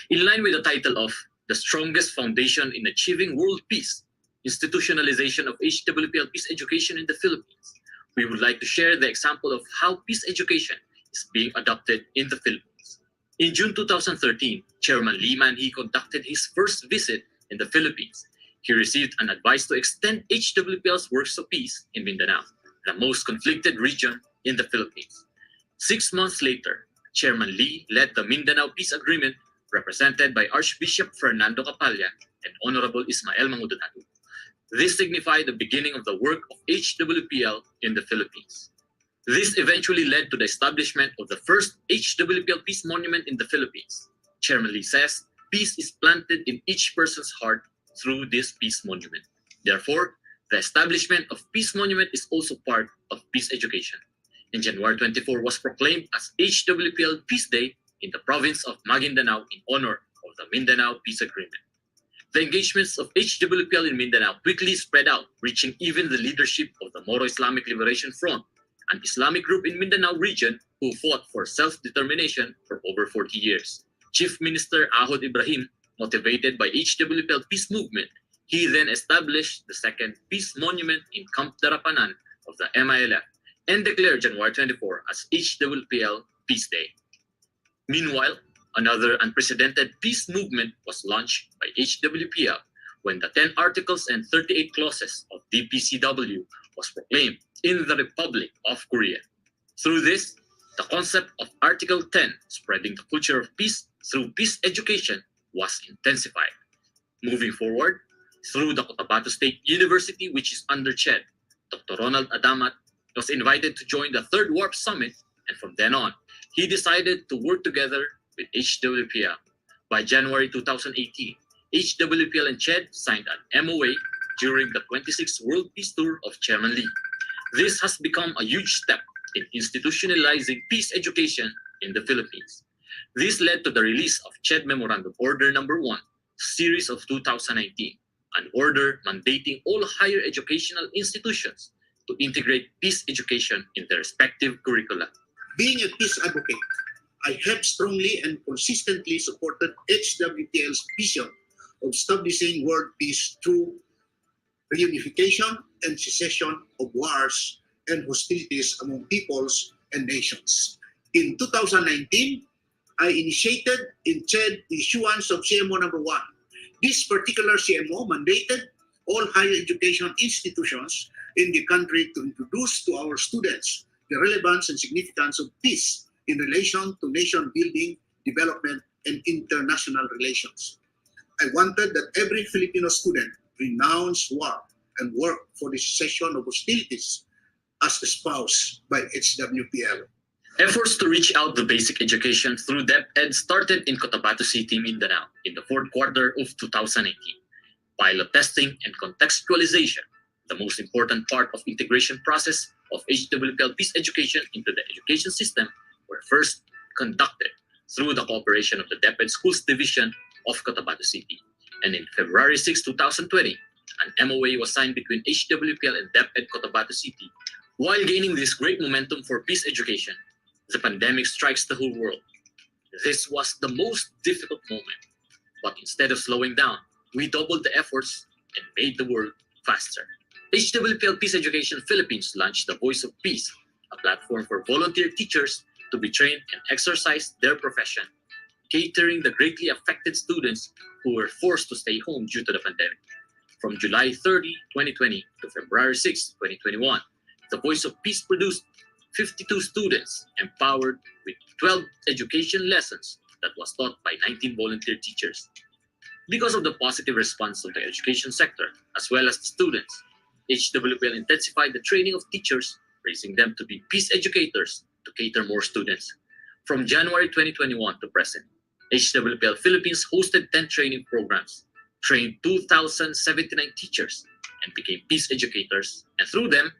In line with the title of The Strongest Foundation in Achieving World Peace, Institutionalization of HWPL Peace Education in the Philippines, we would like to share the example of how peace education is being adopted in the Philippines. In June 2013, Chairman Lee Man-hee conducted his first visit in the Philippines. He received an advice to extend HWPL's works of peace in Mindanao, the most conflicted region in the Philippines. 6 months later, Chairman Lee led the Mindanao Peace Agreement represented by Archbishop Fernando Capalla and Honorable Ismael Mangudunado. This signified the beginning of the work of HWPL in the Philippines. This eventually led to the establishment of the first HWPL Peace Monument in the Philippines. Chairman Lee says, peace is planted in each person's heart through this peace monument. Therefore, the establishment of Peace Monument is also part of peace education. In January 24 was proclaimed as HWPL Peace Day in the province of Maguindanao in honor of the Mindanao Peace Agreement. The engagements of HWPL in Mindanao quickly spread out, reaching even the leadership of the Moro Islamic Liberation Front, an Islamic group in Mindanao region who fought for self-determination for over 40 years. Chief Minister Ahod Ibrahim, motivated by HWPL Peace Movement, he then established the second Peace Monument in Camp Darapanan of the MILF and declared January 24 as HWPL Peace Day. Meanwhile, another unprecedented peace movement was launched by HWPL when the 10 Articles and 38 Clauses of DPCW was proclaimed in the Republic of Korea. Through this, the concept of Article 10, spreading the culture of peace through peace education, was intensified. Moving forward, through the Cotabato State University, which is under CHED, Dr. Ronald Adamat was invited to join the Third WARP Summit, and from then on, he decided to work together with HWPL. By January 2018, HWPL and CHED signed an MOA during the 26th World Peace Tour of Chairman Lee. This has become a huge step in institutionalizing peace education in the Philippines. This led to the release of CHED Memorandum Order No. 1, Series of 2019, an order mandating all higher educational institutions to integrate peace education in their respective curricula. Being a peace advocate, I have strongly and consistently supported HWPL's vision of establishing world peace through reunification and cessation of wars and hostilities among peoples and nations. In 2019, I initiated and chaired the issuance of CMO number 1. This particular CMO mandated all higher education institutions in the country to introduce to our students the relevance and significance of peace in relation to nation building, development, and international relations. I wanted that every Filipino student renounce war and work for the cessation of hostilities as espoused by HWPL. Efforts to reach out to basic education through DepEd started in Cotabato City, Mindanao in the fourth quarter of 2018. Pilot testing and contextualization, the most important part of integration process of HWPL peace education into the education system, were first conducted through the cooperation of the DepEd Schools Division of Cotabato City. And in February 6, 2020, an MOA was signed between HWPL and DepEd Cotabato City. While gaining this great momentum for peace education, the pandemic strikes the whole world. This was the most difficult moment, but instead of slowing down, we doubled the efforts and made the world faster. HWPL Peace Education Philippines launched the Voice of Peace, a platform for volunteer teachers to be trained and exercise their profession, catering the greatly affected students who were forced to stay home due to the pandemic. From July 30, 2020 to February 6, 2021, the Voice of Peace produced 52 students empowered with 12 education lessons that was taught by 19 volunteer teachers. Because of the positive response of the education sector, as well as the students, HWPL intensified the training of teachers, raising them to be peace educators to cater more students. From January 2021 to present, HWPL Philippines hosted 10 training programs, trained 2,079 teachers, and became peace educators, and through them,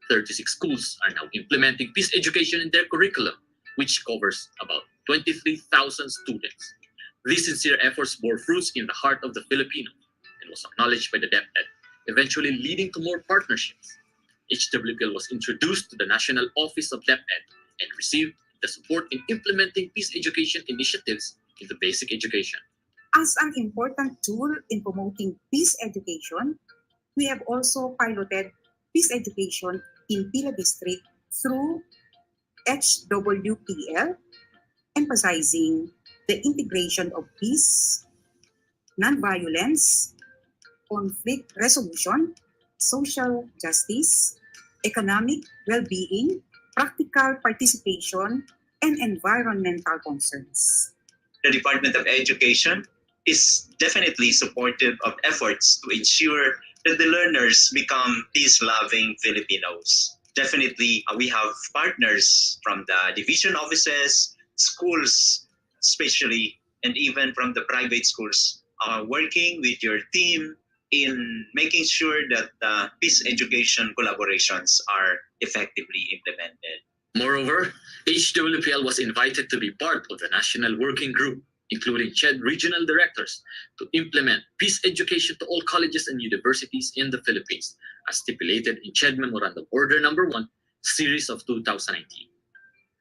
36 schools are now implementing peace education in their curriculum, which covers about 23,000 students. These sincere efforts bore fruits in the heart of the Filipino and was acknowledged by the DepEd, eventually leading to more partnerships. HWPL was introduced to the National Office of DepEd and received the support in implementing peace education initiatives into basic education. As an important tool in promoting peace education, we have also piloted peace education in Pila District through HWPL, emphasizing the integration of peace, nonviolence, conflict resolution, social justice, economic well-being, practical participation, and environmental concerns. The Department of Education is definitely supportive of efforts to ensure that the learners become peace-loving Filipinos. Definitely, we have partners from the division offices, schools especially, and even from the private schools, working with your team in making sure that peace education collaborations are effectively implemented. Moreover, HWPL was invited to be part of the National Working Group, including CHED regional directors, to implement peace education to all colleges and universities in the Philippines, as stipulated in CHED Memorandum Order Number 1, Series of 2019.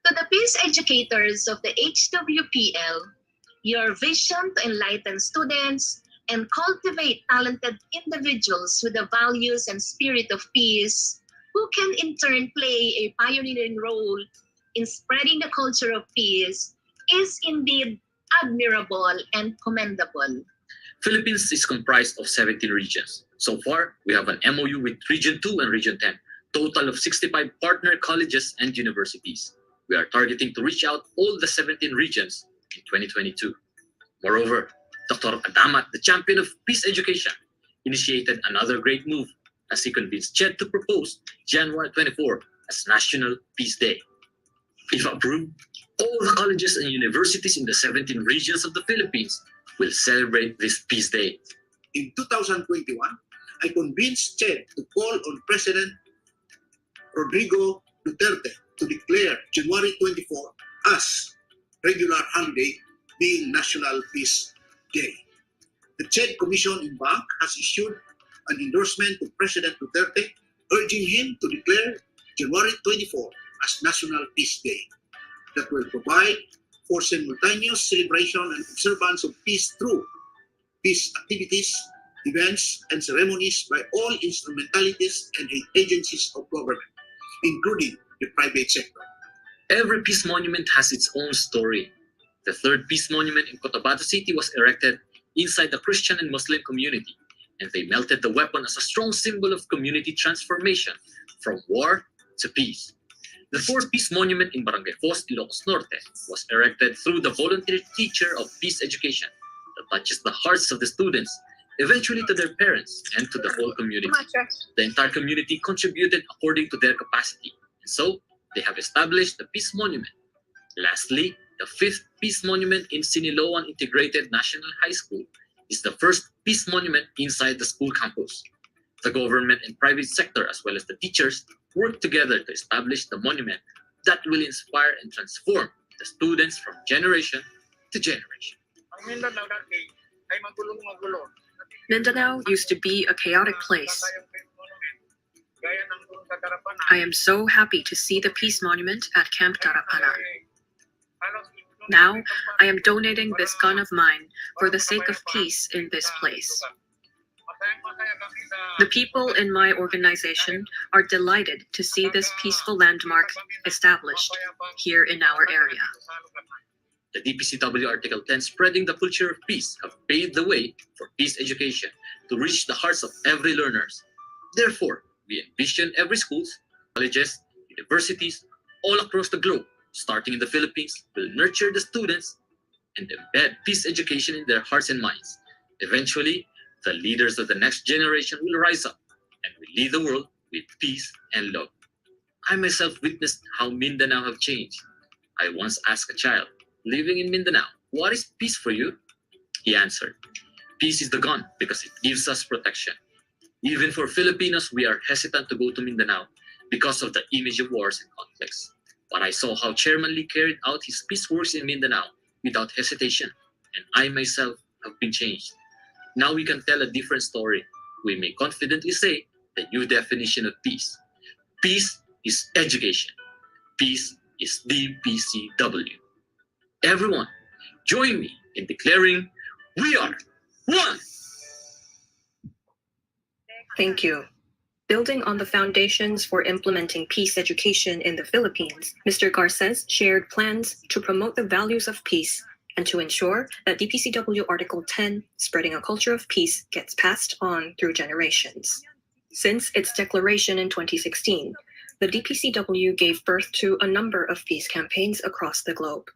To the peace educators of the HWPL, your vision to enlighten students and cultivate talented individuals with the values and spirit of peace, who can in turn play a pioneering role in spreading the culture of peace, is indeed admirable and commendable. Philippines is comprised of 17 regions. So far, we have an MOU with Region 2 and Region 10, total of 65 partner colleges and universities. We are targeting to reach out all the 17 regions in 2022. Moreover, Dr. Adamat, the champion of peace education, initiated another great move as he convinced CHED to propose January 24 as National Peace Day. If approved, all the colleges and universities in the 17 regions of the Philippines will celebrate this Peace Day. In 2021, I convinced CHED to call on President Rodrigo Duterte to declare January 24 as regular holiday, being National Peace Day. the CHED Commission in Bank has issued an endorsement to President Duterte urging him to declare January 24 as National Peace Day that will provide for simultaneous celebration and observance of peace through peace activities, events, and ceremonies by all instrumentalities and agencies of government, including the private sector. Every peace monument has its own story. The third peace monument in Cotabato City was erected inside the Christian and Muslim community, and they melted the weapon as a strong symbol of community transformation from war to peace. The fourth peace monument in Barangay Foz, Ilocos Norte was erected through the volunteer teacher of peace education that touches the hearts of the students, eventually to their parents and to the whole community. The entire community contributed according to their capacity, and so they have established the Peace Monument. Lastly, the fifth Peace Monument in Siniloan Integrated National High School is the first peace monument inside the school campus. The government and private sector, as well as the teachers, work together to establish the monument that will inspire and transform the students from generation to generation. Mindanao used to be a chaotic place. I am so happy to see the Peace Monument at Camp Tarapanan. Now, I am donating this gun of mine for the sake of peace in this place. The people in my organization are delighted to see this peaceful landmark established here in our area. The DPCW Article 10 spreading the culture of peace have paved the way for peace education to reach the hearts of every learners. Therefore, we envision every schools, colleges, universities, all across the globe, starting in the Philippines, will nurture the students and embed peace education in their hearts and minds. Eventually, the leaders of the next generation will rise up and will lead the world with peace and love. I myself witnessed how Mindanao have changed. I once asked a child living in Mindanao, "What is peace for you?" He answered, "Peace is the gun because it gives us protection." Even for Filipinos, we are hesitant to go to Mindanao because of the image of wars and conflicts. But I saw how Chairman Lee carried out his peace works in Mindanao without hesitation, and I myself have been changed. Now we can tell a different story. We may confidently say the new definition of peace. Peace is education. Peace is DPCW. Everyone, join me in declaring, we are one! Thank you. Building on the foundations for implementing peace education in the Philippines, Mr. Garces shared plans to promote the values of peace and to ensure that DPCW Article 10, spreading a culture of peace, gets passed on through generations. Since its declaration in 2016, the DPCW gave birth to a number of peace campaigns across the globe.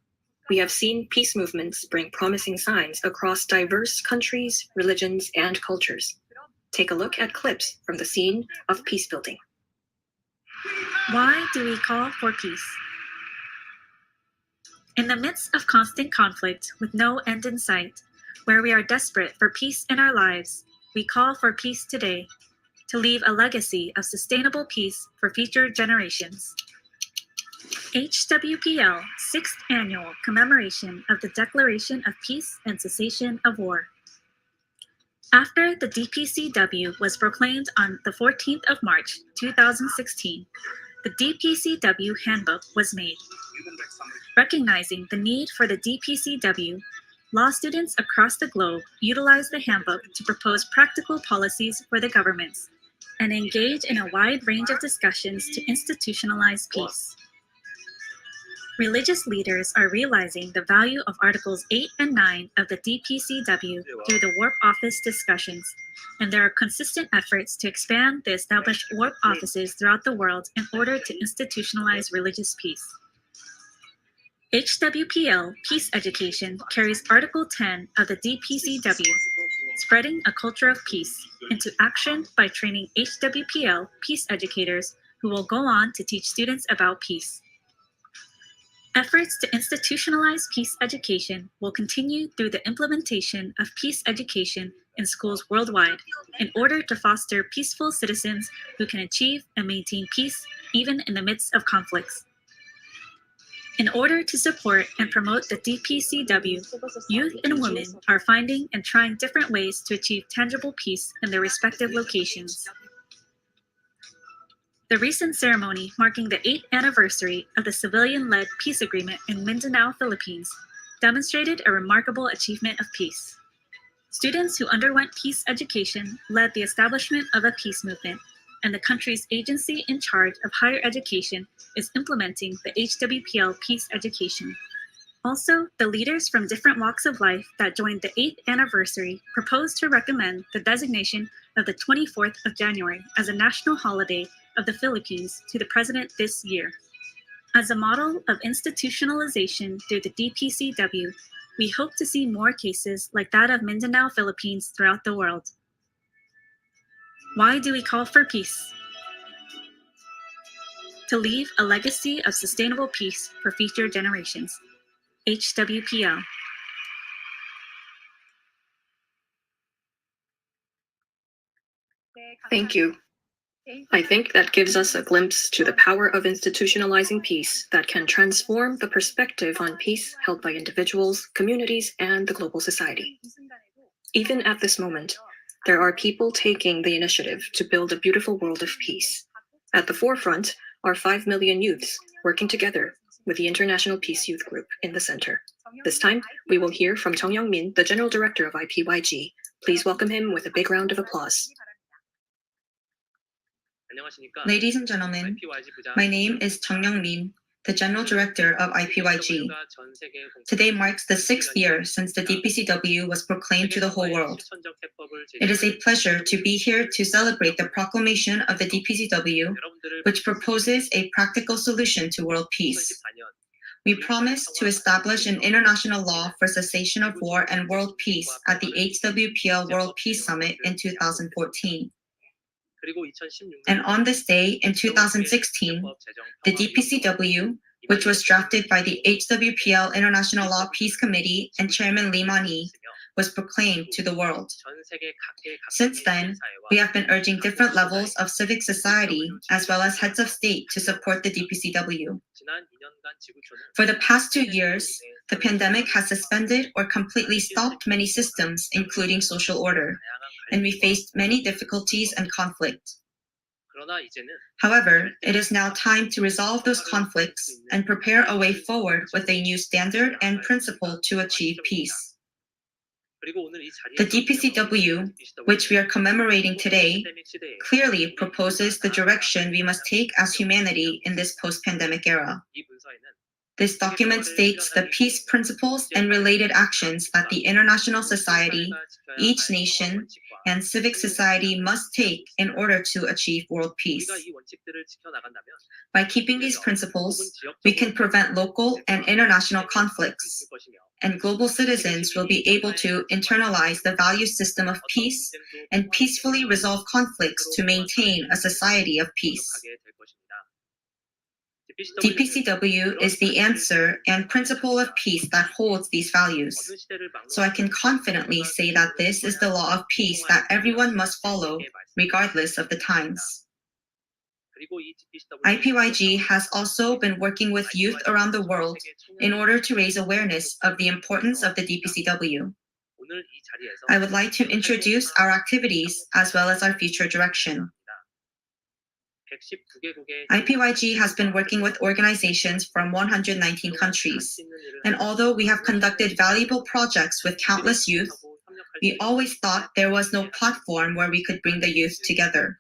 We have seen peace movements bring promising signs across diverse countries, religions, and cultures. Take a look at clips from the scene of peace building. Why do we call for peace? In the midst of constant conflict with no end in sight, where we are desperate for peace in our lives, we call for peace today, to leave a legacy of sustainable peace for future generations. HWPL 6th Annual Commemoration of the Declaration of Peace and Cessation of War. After the DPCW was proclaimed on the 14th of March 2016, the DPCW Handbook was made. Recognizing the need for the DPCW, law students across the globe utilized the handbook to propose practical policies for the governments and engage in a wide range of discussions to institutionalize peace. Religious leaders are realizing the value of Articles 8 and 9 of the DPCW through the Warp Office discussions, and there are consistent efforts to expand the established Warp offices throughout the world in order to institutionalize religious peace. HWPL Peace Education carries Article 10 of the DPCW, spreading a culture of peace, into action by training HWPL peace educators who will go on to teach students about peace. Efforts to institutionalize peace education will continue through the implementation of peace education in schools worldwide in order to foster peaceful citizens who can achieve and maintain peace even in the midst of conflicts. In order to support and promote the DPCW, youth and women are finding and trying different ways to achieve tangible peace in their respective locations. The recent ceremony marking the 8th anniversary of the civilian-led peace agreement in Mindanao, Philippines, demonstrated a remarkable achievement of peace. Students who underwent peace education led the establishment of a peace movement, and the country's agency in charge of higher education is implementing the HWPL peace education. Also, the leaders from different walks of life that joined the 8th anniversary proposed to recommend the designation of the 24th of January as a national holiday of the Philippines to the President this year. As a model of institutionalization through the DPCW, we hope to see more cases like that of Mindanao, Philippines throughout the world. Why do we call for peace? To leave a legacy of sustainable peace for future generations. HWPL. Thank you. I think that gives us a glimpse to the power of institutionalizing peace that can transform the perspective on peace held by individuals, communities, and the global society. Even at this moment, there are people taking the initiative to build a beautiful world of peace. At the forefront are 5 million youths working together with the International Peace Youth Group in the center. This time, we will hear from Chung Young-min, the General Director of IPYG. Please welcome him with a big round of applause. Ladies and gentlemen, my name is Chung Young-min, the General Director of IPYG. Today marks the 6th year since the DPCW was proclaimed to the whole world. It is a pleasure to be here to celebrate the proclamation of the DPCW, which proposes a practical solution to world peace. We promise to establish an international law for cessation of war and world peace at the HWPL World Peace Summit in 2014. And on this day in 2016, the DPCW, which was drafted by the HWPL International Law Peace Committee and Chairman Lee Man-hee, was proclaimed to the world. Since then, we have been urging different levels of civic society as well as heads of state to support the DPCW. For the past 2 years, the pandemic has suspended or completely stopped many systems, including social order, and we faced many difficulties and conflict. However, it is now time to resolve those conflicts and prepare a way forward with a new standard and principle to achieve peace. The DPCW, which we are commemorating today, clearly proposes the direction we must take as humanity in this post-pandemic era. This document states the peace principles and related actions that the international society, each nation, and civic society must take in order to achieve world peace. By keeping these principles, we can prevent local and international conflicts, and global citizens will be able to internalize the value system of peace and peacefully resolve conflicts to maintain a society of peace. DPCW is the answer and principle of peace that holds these values. So I can confidently say that this is the law of peace that everyone must follow, regardless of the times. IPYG has also been working with youth around the world in order to raise awareness of the importance of the DPCW. I would like to introduce our activities as well as our future direction. IPYG has been working with organizations from 119 countries, and although we have conducted valuable projects with countless youth, we always thought there was no platform where we could bring the youth together.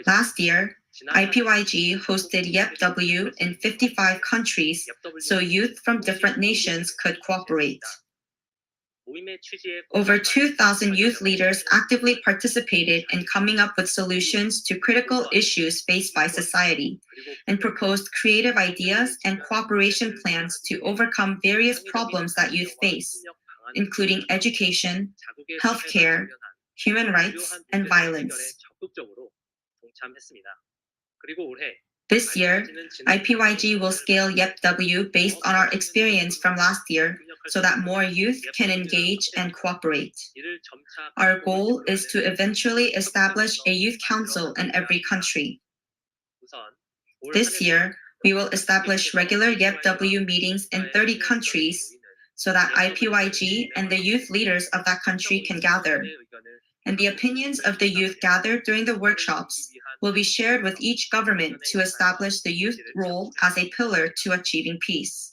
Last year, IPYG hosted YEPW in 55 countries so youth from different nations could cooperate. Over 2,000 youth leaders actively participated in coming up with solutions to critical issues faced by society and proposed creative ideas and cooperation plans to overcome various problems that youth face, including education, healthcare, human rights, and violence. This year, IPYG will scale YEPW based on our experience from last year so that more youth can engage and cooperate. Our goal is to eventually establish a youth council in every country. This year, We will establish regular YEPW meetings in 30 countries so that IPYG and the youth leaders of that country can gather. And the opinions of the youth gathered during the workshops will be shared with each government to establish the youth role as a pillar to achieving peace.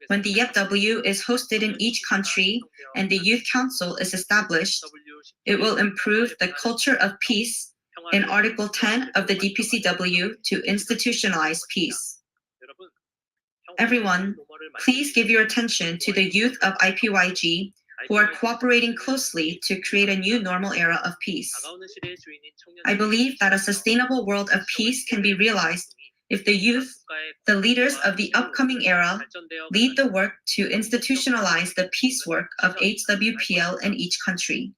When the YEPW is hosted in each country and the Youth Council is established, it will improve the culture of peace in Article 10 of the DPCW to institutionalize peace. Everyone, please give your attention to the youth of IPYG who are cooperating closely to create a new normal era of peace. I believe that a sustainable world of peace can be realized if the youth, the leaders of the upcoming era, lead the work to institutionalize the peace work of HWPL in each country.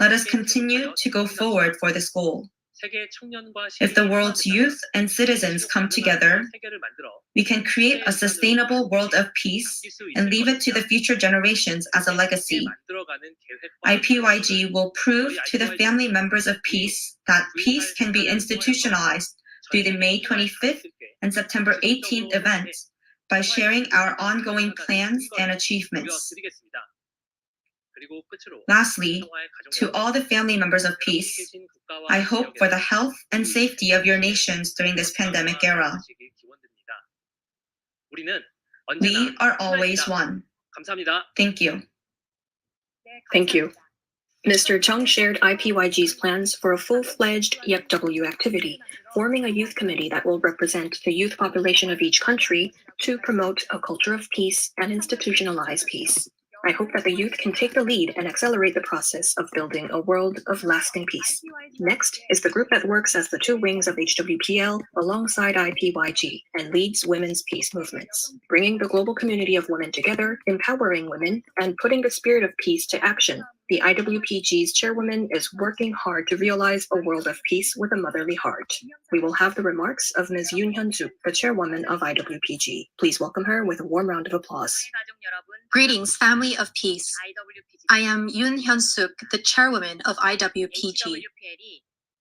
Let us continue to go forward for this goal. If the world's youth and citizens come together, we can create a sustainable world of peace and leave it to the future generations as a legacy. IPYG will prove to the family members of peace that peace can be institutionalized through the May 25th and September 18th events by sharing our ongoing plans and achievements. Lastly, to all the family members of peace, I hope for the health and safety of your nations during this pandemic era. We are always one. Thank you. Thank you. Mr. Chung shared IPYG's plans for a full-fledged YEPW activity, forming a youth committee that will represent the youth population of each country to promote a culture of peace and institutionalize peace. I hope that the youth can take the lead and accelerate the process of building a world of lasting peace. Next is the group that works as the two wings of HWPL alongside IPYG and leads women's peace movements, bringing the global community of women together, empowering women, and putting the spirit of peace to action. The IWPG's chairwoman is working hard to realize a world of peace with a motherly heart. We will have the remarks of Ms. Yoon Hyun-suk, the chairwoman of IWPG. Please welcome her with a warm round of applause. Greetings, family of peace. I am Yoon Hyun-suk, the chairwoman of IWPG.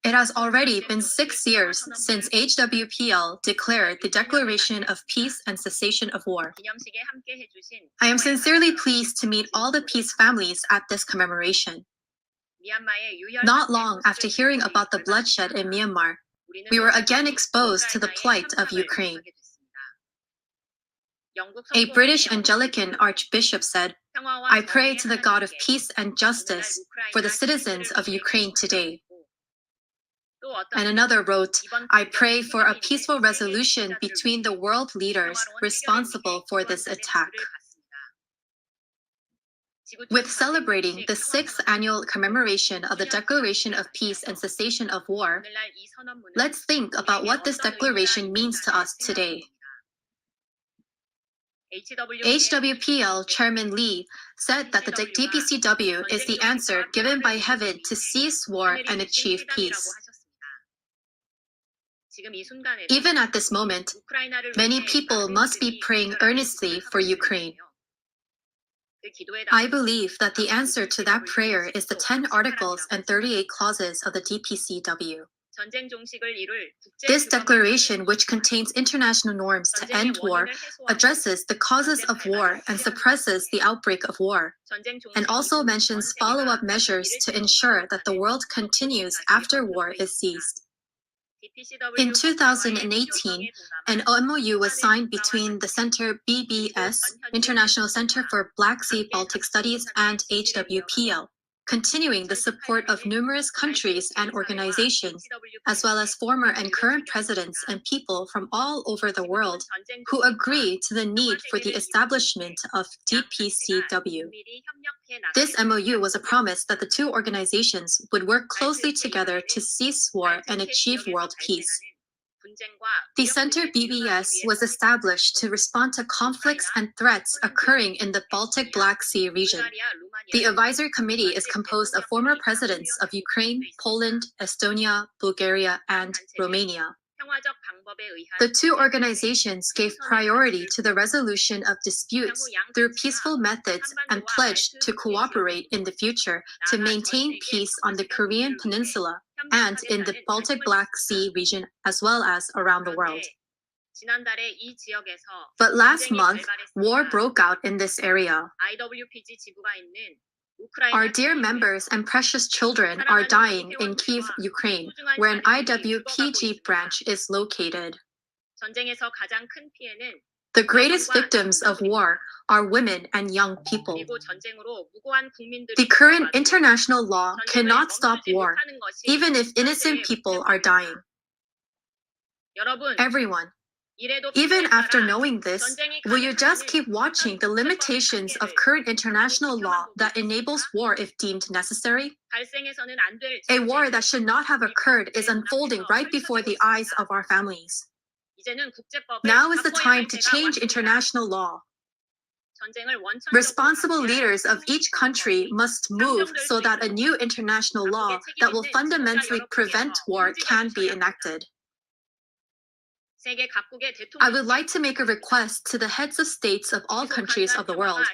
It has already been 6 years since HWPL declared the Declaration of Peace and Cessation of War. I am sincerely pleased to meet all the peace families at this commemoration. Not long after hearing about the bloodshed in Myanmar, we were again exposed to the plight of Ukraine. A British Anglican archbishop said, "I pray to the God of peace and justice for the citizens of Ukraine today." And another wrote, "I pray for a peaceful resolution between the world leaders responsible for this attack." With celebrating the 6th annual commemoration of the Declaration of Peace and Cessation of War, let's think about what this declaration means to us today. HWPL Chairman Lee said that the DPCW is the answer given by heaven to cease war and achieve peace. Even at this moment, many people must be praying earnestly for Ukraine. I believe that the answer to that prayer is the 10 articles and 38 clauses of the DPCW. This declaration, which contains international norms to end war, addresses the causes of war and suppresses the outbreak of war, and also mentions follow-up measures to ensure that the world continues after war is ceased. In 2018, an MOU was signed between the Center BBS, International Center for Black Sea Baltic Studies, and HWPL, continuing the support of numerous countries and organizations, as well as former and current presidents and people from all over the world who agree to the need for the establishment of DPCW. This MOU was a promise that the two organizations would work closely together to cease war and achieve world peace. The Center BBS was established to respond to conflicts and threats occurring in the Baltic Black Sea region. The advisory committee is composed of former presidents of Ukraine, Poland, Estonia, Bulgaria, and Romania. The two organizations gave priority to the resolution of disputes through peaceful methods and pledged to cooperate in the future to maintain peace on the Korean Peninsula and in the Baltic Black Sea region as well as around the world. But last month, war broke out in this area. Our dear members and precious children are dying in Kyiv, Ukraine, where an IWPG branch is located. The greatest victims of war are women and young people. The current international law cannot stop war, even if innocent people are dying. Everyone, even after knowing this, will you just keep watching the limitations of current international law that enables war if deemed necessary? A war that should not have occurred is unfolding right before the eyes of our families. Now is the time to change international law. Responsible leaders of each country must move so that a new international law that will fundamentally prevent war can be enacted. I would like to make a request to the heads of states of all countries of the world.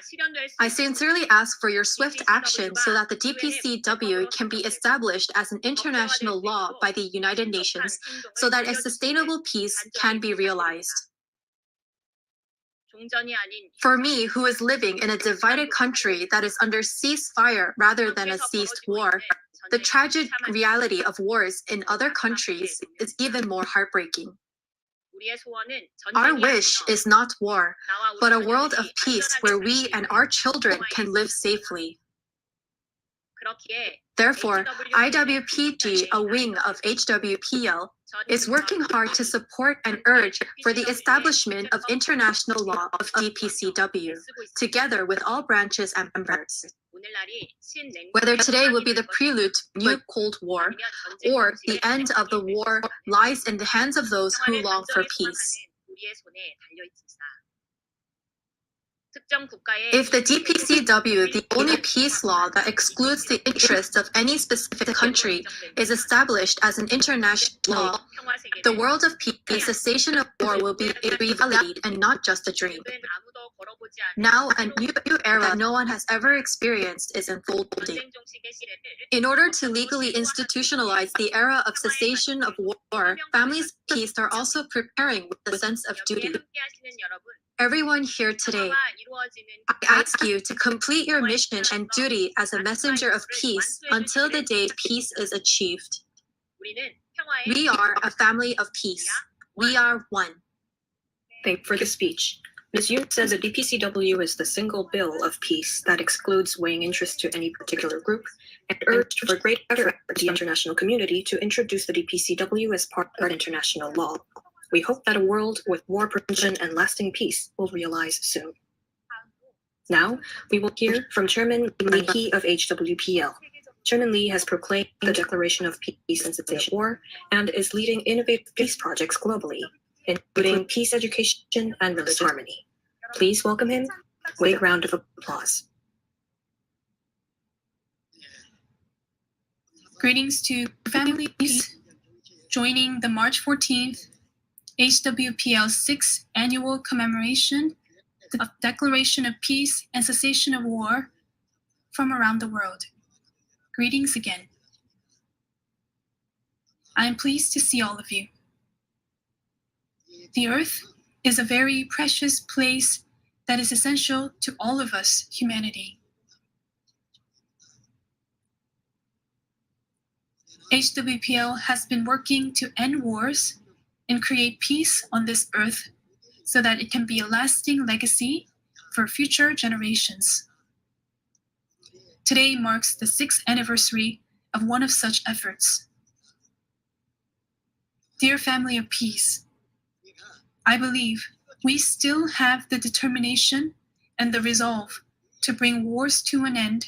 I sincerely ask for your swift action so that the DPCW can be established as an international law by the United Nations so that a sustainable peace can be realized. For me, who is living in a divided country that is under ceasefire rather than a ceased war, the tragic reality of wars in other countries is even more heartbreaking. Our wish is not war, but a world of peace where we and our children can live safely. Therefore, IWPG, a wing of HWPL, is working hard to support and urge for the establishment of international law of DPCW, together with all branches and members. Whether today will be the prelude to a new Cold War, or the end of the war lies in the hands of those who long for peace. If the DPCW, the only peace law that excludes the interests of any specific country, is established as an international law, the world of peace, the cessation of war will be a reality and not just a dream. Now, a new era that no one has ever experienced is unfolding. In order to legally institutionalize the era of cessation of war, families of peace are also preparing with a sense of duty. Everyone here today, I ask you to complete your mission and duty as a messenger of peace until the day peace is achieved. We are a family of peace. We are one. Thank you for the speech. Ms. Yoon says the DPCW is the single bill of peace that excludes weighing interest to any particular group and urged for greater effort by the international community to introduce the DPCW as part of international law. We hope that a world with war prevention and lasting peace will realize soon. Now, we will hear from Chairman Lee of HWPL. Chairman Lee has proclaimed the Declaration of Peace and Cessation of War and is leading innovative peace projects globally, including peace education and religious harmony. Please welcome him with a round of applause. Greetings to families joining the March 14th HWPL's 6th Annual Commemoration of Declaration of Peace and Cessation of War from around the world. Greetings again. I am pleased to see all of you. The earth is a very precious place that is essential to all of us, humanity. HWPL has been working to end wars and create peace on this earth so that it can be a lasting legacy for future generations. Today marks the 6th anniversary of one of such efforts. Dear family of peace, I believe we still have the determination and the resolve to bring wars to an end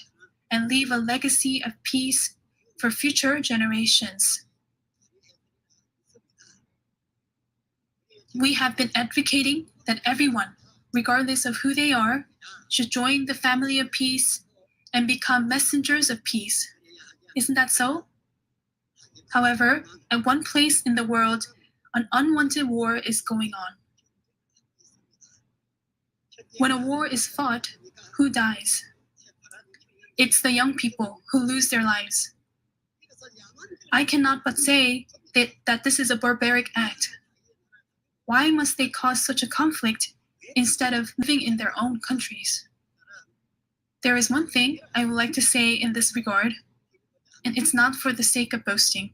and leave a legacy of peace for future generations. We have been advocating that everyone, regardless of who they are, should join the family of peace and become messengers of peace. Isn't that so? However, at one place in the world, an unwanted war is going on. When a war is fought, who dies? It's the young people who lose their lives. I cannot but say that this is a barbaric act. Why must they cause such a conflict instead of living in their own countries? There is one thing I would like to say in this regard, and it's not for the sake of boasting.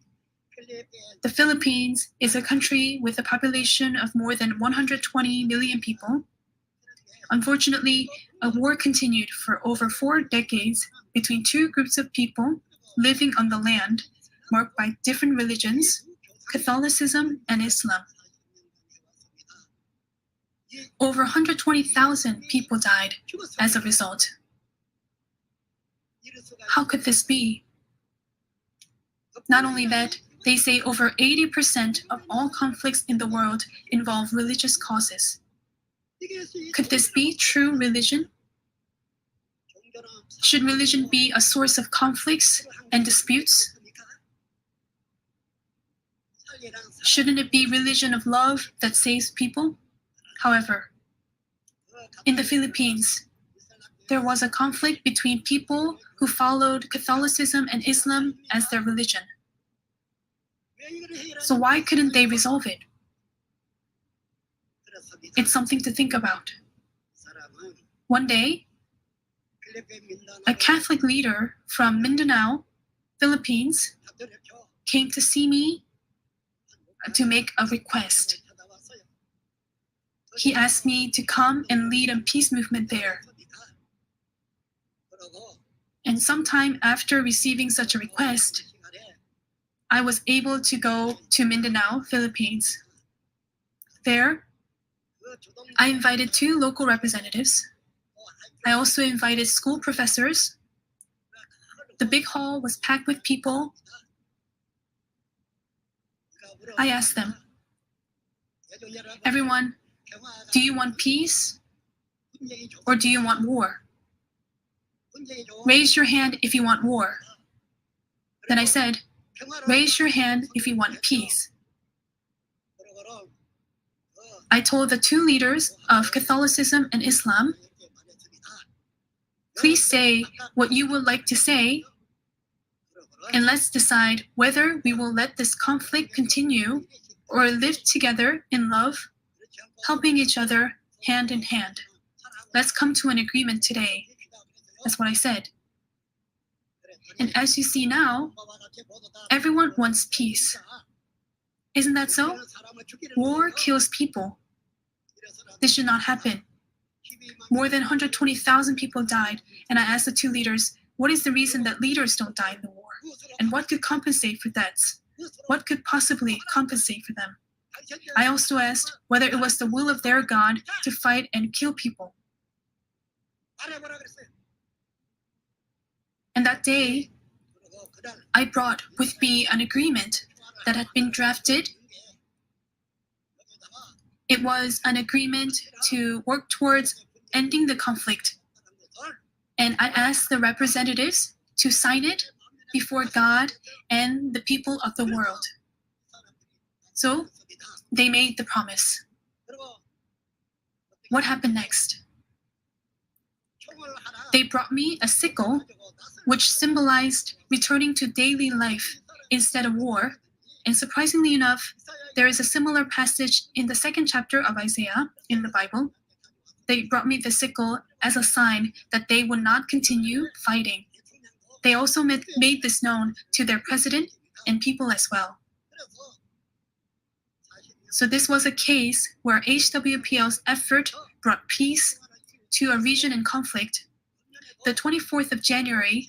The Philippines is a country with a population of more than 120 million people. Unfortunately, a war continued for over 4 decades between two groups of people living on the land marked by different religions, Catholicism and Islam. Over 120,000 people died as a result. How could this be? Not only that, they say over 80% of all conflicts in the world involve religious causes. Could this be true religion? Should religion be a source of conflicts and disputes? Shouldn't it be religion of love that saves people? However, in the Philippines, there was a conflict between people who followed Catholicism and Islam as their religion. So why couldn't they resolve it? It's something to think about. One day, a Catholic leader from Mindanao, Philippines, came to see me to make a request. He asked me to come and lead a peace movement there. And sometime after receiving such a request, I was able to go to Mindanao, Philippines. There, I invited 2 local representatives. I also invited school professors. The big hall was packed with people. I asked them, everyone, do you want peace or do you want war? Raise your hand if you want war. Then I said, raise your hand if you want peace. I told the 2 leaders of Catholicism and Islam, please say what you would like to say, and let's decide whether we will let this conflict continue or live together in love, helping each other hand in hand. Let's come to an agreement today. That's what I said. And as you see now, everyone wants peace. Isn't that so? War kills people. This should not happen. More than 120,000 people died, and I asked the 2 leaders, what is the reason that leaders don't die in the war? And what could compensate for deaths? What could possibly compensate for them? I also asked whether it was the will of their God to fight and kill people. And that day, I brought with me an agreement that had been drafted. It was an agreement to work towards ending the conflict. And I asked the representatives to sign it before God and the people of the world. So they made the promise. What happened next? They brought me a sickle, which symbolized returning to daily life instead of war. And surprisingly enough, there is a similar passage in the 2nd chapter of Isaiah in the Bible. They brought me the sickle as a sign that they would not continue fighting. They also made this known to their president and people as well. So this was a case where HWPL's effort brought peace to a region in conflict. The 24th of January,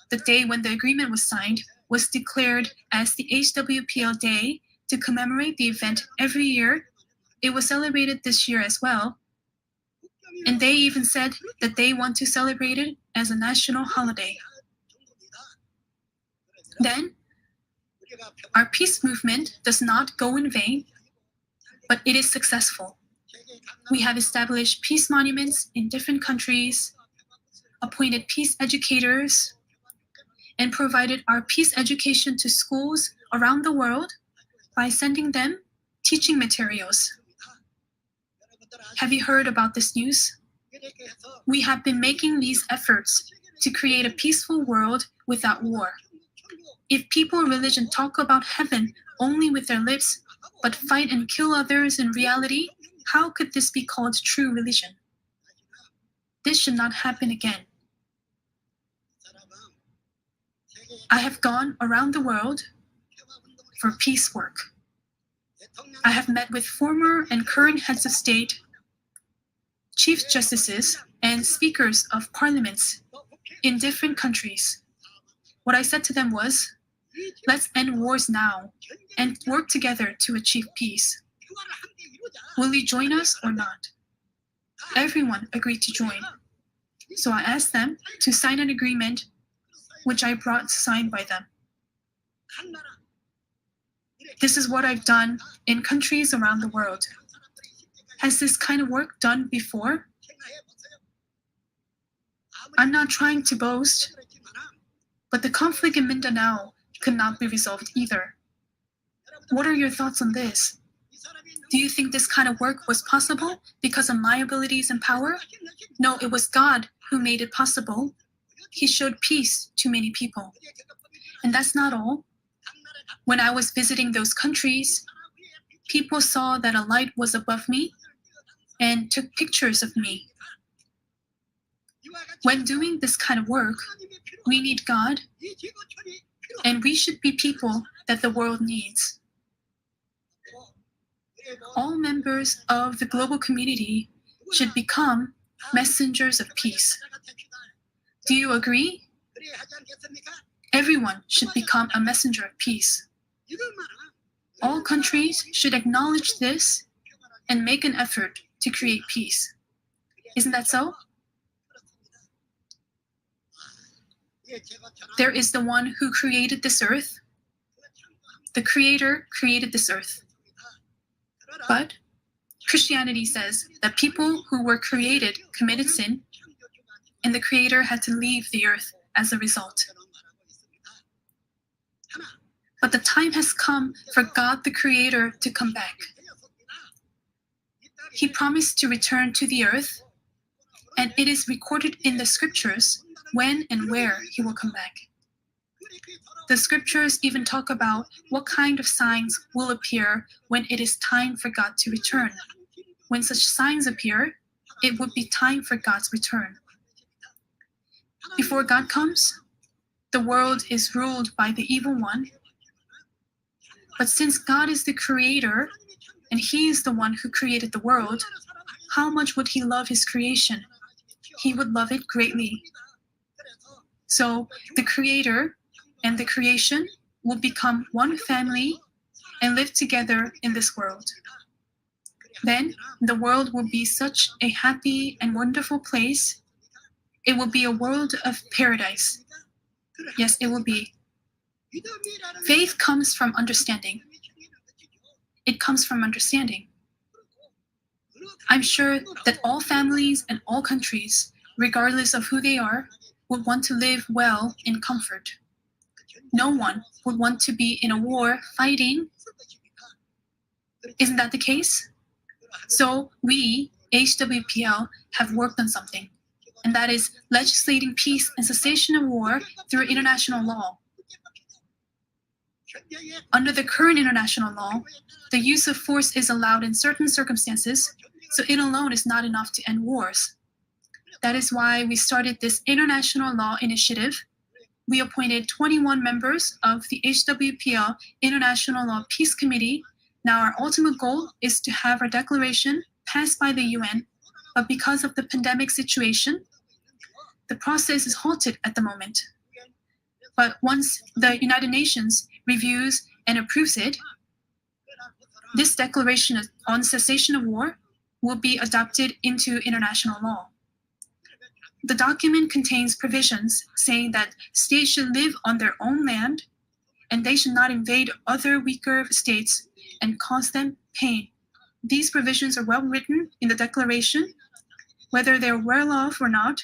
the day when the agreement was signed, was declared as the HWPL Day to commemorate the event every year. It was celebrated this year as well. And they even said that they want to celebrate it as a national holiday. Then, our peace movement does not go in vain, but it is successful. We have established peace monuments in different countries, appointed peace educators, and provided our peace education to schools around the world by sending them teaching materials. Have you heard about this news? We have been making these efforts to create a peaceful world without war. If people in religion talk about heaven only with their lips, but fight and kill others in reality, how could this be called true religion? This should not happen again. I have gone around the world for peace work. I have met with former and current heads of state, chief justices, and speakers of parliaments in different countries. What I said to them was, let's end wars now and work together to achieve peace. Will you join us or not? Everyone agreed to join. So I asked them to sign an agreement, which I brought signed by them. This is what I've done in countries around the world. Has this kind of work done before? I'm not trying to boast, but the conflict in Mindanao could not be resolved either. What are your thoughts on this? Do you think this kind of work was possible because of my abilities and power? No, it was God who made it possible. He showed peace to many people. And that's not all. When I was visiting those countries, people saw that a light was above me and took pictures of me. When doing this kind of work, we need God, and we should be people that the world needs. All members of the global community should become messengers of peace. Do you agree? Everyone should become a messenger of peace. All countries should acknowledge this and make an effort to create peace. Isn't that so? There is the one who created this earth. The Creator created this earth. But Christianity says that people who were created committed sin, and the Creator had to leave the earth as a result. But the time has come for God the Creator to come back. He promised to return to the earth, and it is recorded in the scriptures when and where he will come back. The scriptures even talk about what kind of signs will appear when it is time for God to return. When such signs appear, it would be time for God's return. Before God comes, the world is ruled by the evil one. But since God is the Creator, and He is the one who created the world, how much would He love His creation? He would love it greatly. So the Creator and the creation will become one family and live together in this world. Then the world will be such a happy and wonderful place. It will be a world of paradise. Yes, it will be. Faith comes from understanding. It comes from understanding. I'm sure that all families and all countries, regardless of who they are, would want to live well in comfort. No one would want to be in a war fighting. Isn't that the case? So we, HWPL, have worked on something, and that is legislating peace and cessation of war through international law. Under the current international law, the use of force is allowed in certain circumstances, so it alone is not enough to end wars. That is why we started this international law initiative. We appointed 21 members of the HWPL International Law Peace Committee. Now our ultimate goal is to have our declaration passed by the UN, but because of the pandemic situation, the process is halted at the moment. But once the United Nations reviews and approves it, this declaration on cessation of war will be adopted into international law. The document contains provisions saying that states should live on their own land and they should not invade other weaker states and cause them pain. These provisions are well written in the declaration. Whether they're well off or not,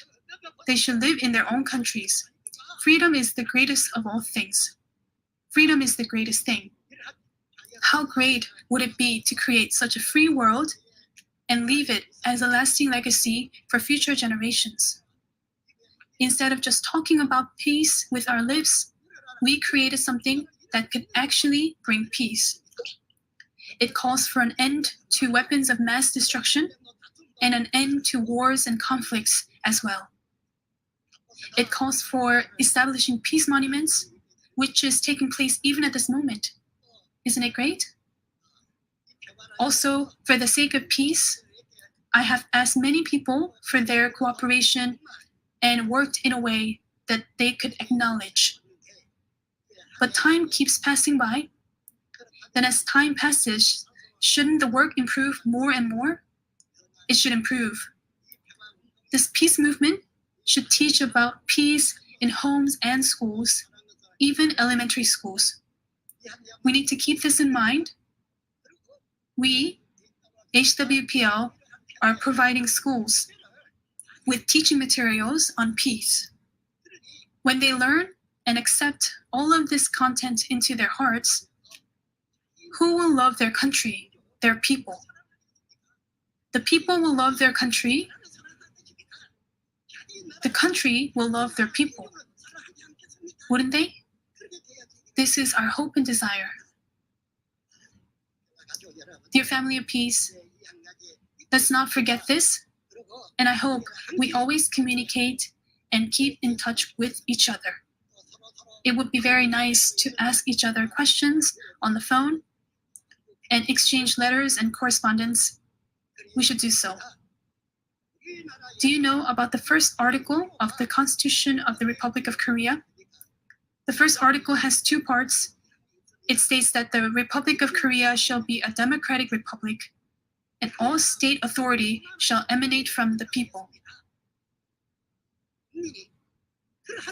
they should live in their own countries. Freedom is the greatest of all things. Freedom is the greatest thing. How great would it be to create such a free world and leave it as a lasting legacy for future generations? Instead of just talking about peace with our lips, we created something that could actually bring peace. It calls for an end to weapons of mass destruction and an end to wars and conflicts as well. It calls for establishing peace monuments, which is taking place even at this moment. Isn't it great? Also, for the sake of peace, I have asked many people for their cooperation and worked in a way that they could acknowledge. But time keeps passing by. Then as time passes, shouldn't the work improve more and more? It should improve. This peace movement should teach about peace in homes and schools, even elementary schools. We need to keep this in mind. We, HWPL, are providing schools with teaching materials on peace. When they learn and accept all of this content into their hearts, who will love their country, their people? The people will love their country. The country will love their people. Wouldn't they? This is our hope and desire. Dear family of peace, let's not forget this, and I hope we always communicate and keep in touch with each other. It would be very nice to ask each other questions on the phone and exchange letters and correspondence. We should do so. Do you know about the first article of the Constitution of the Republic of Korea? The first article has two parts. It states that the Republic of Korea shall be a democratic republic, and all state authority shall emanate from the people.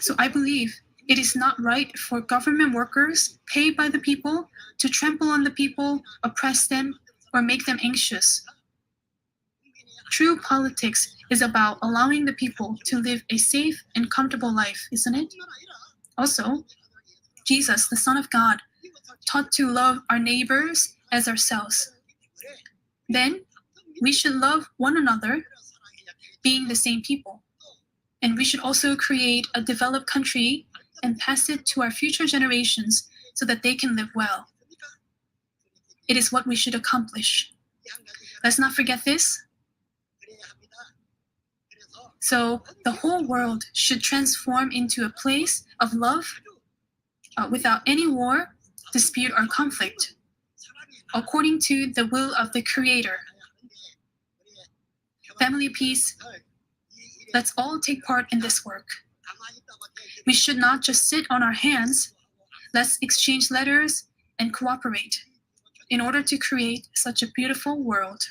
So I believe it is not right for government workers paid by the people to trample on the people, oppress them, or make them anxious. True politics is about allowing the people to live a safe and comfortable life, isn't it? Also, Jesus, the Son of God, taught to love our neighbors as ourselves. Then, we should love one another, being the same people. And we should also create a developed country and pass it to our future generations so that they can live well. It is what we should accomplish. Let's not forget this. So the whole world should transform into a place of love without any war, dispute, or conflict, according to the will of the Creator. Family peace, let's all take part in this work. We should not just sit on our hands. Let's exchange letters and cooperate in order to create such a beautiful world.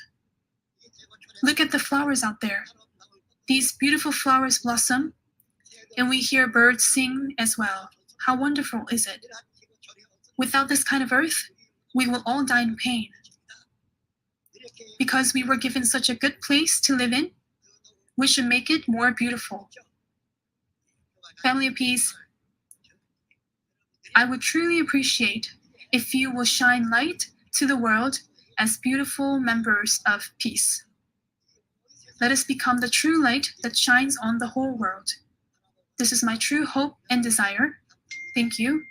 Look at the flowers out there. These beautiful flowers blossom, and we hear birds sing as well. How wonderful is it? Without this kind of earth, we will all die in pain. Because we were given such a good place to live in, we should make it more beautiful. Family of peace, I would truly appreciate if you will shine light to the world as beautiful members of peace. Let us become the true light that shines on the whole world. This is my true hope and desire. Thank you.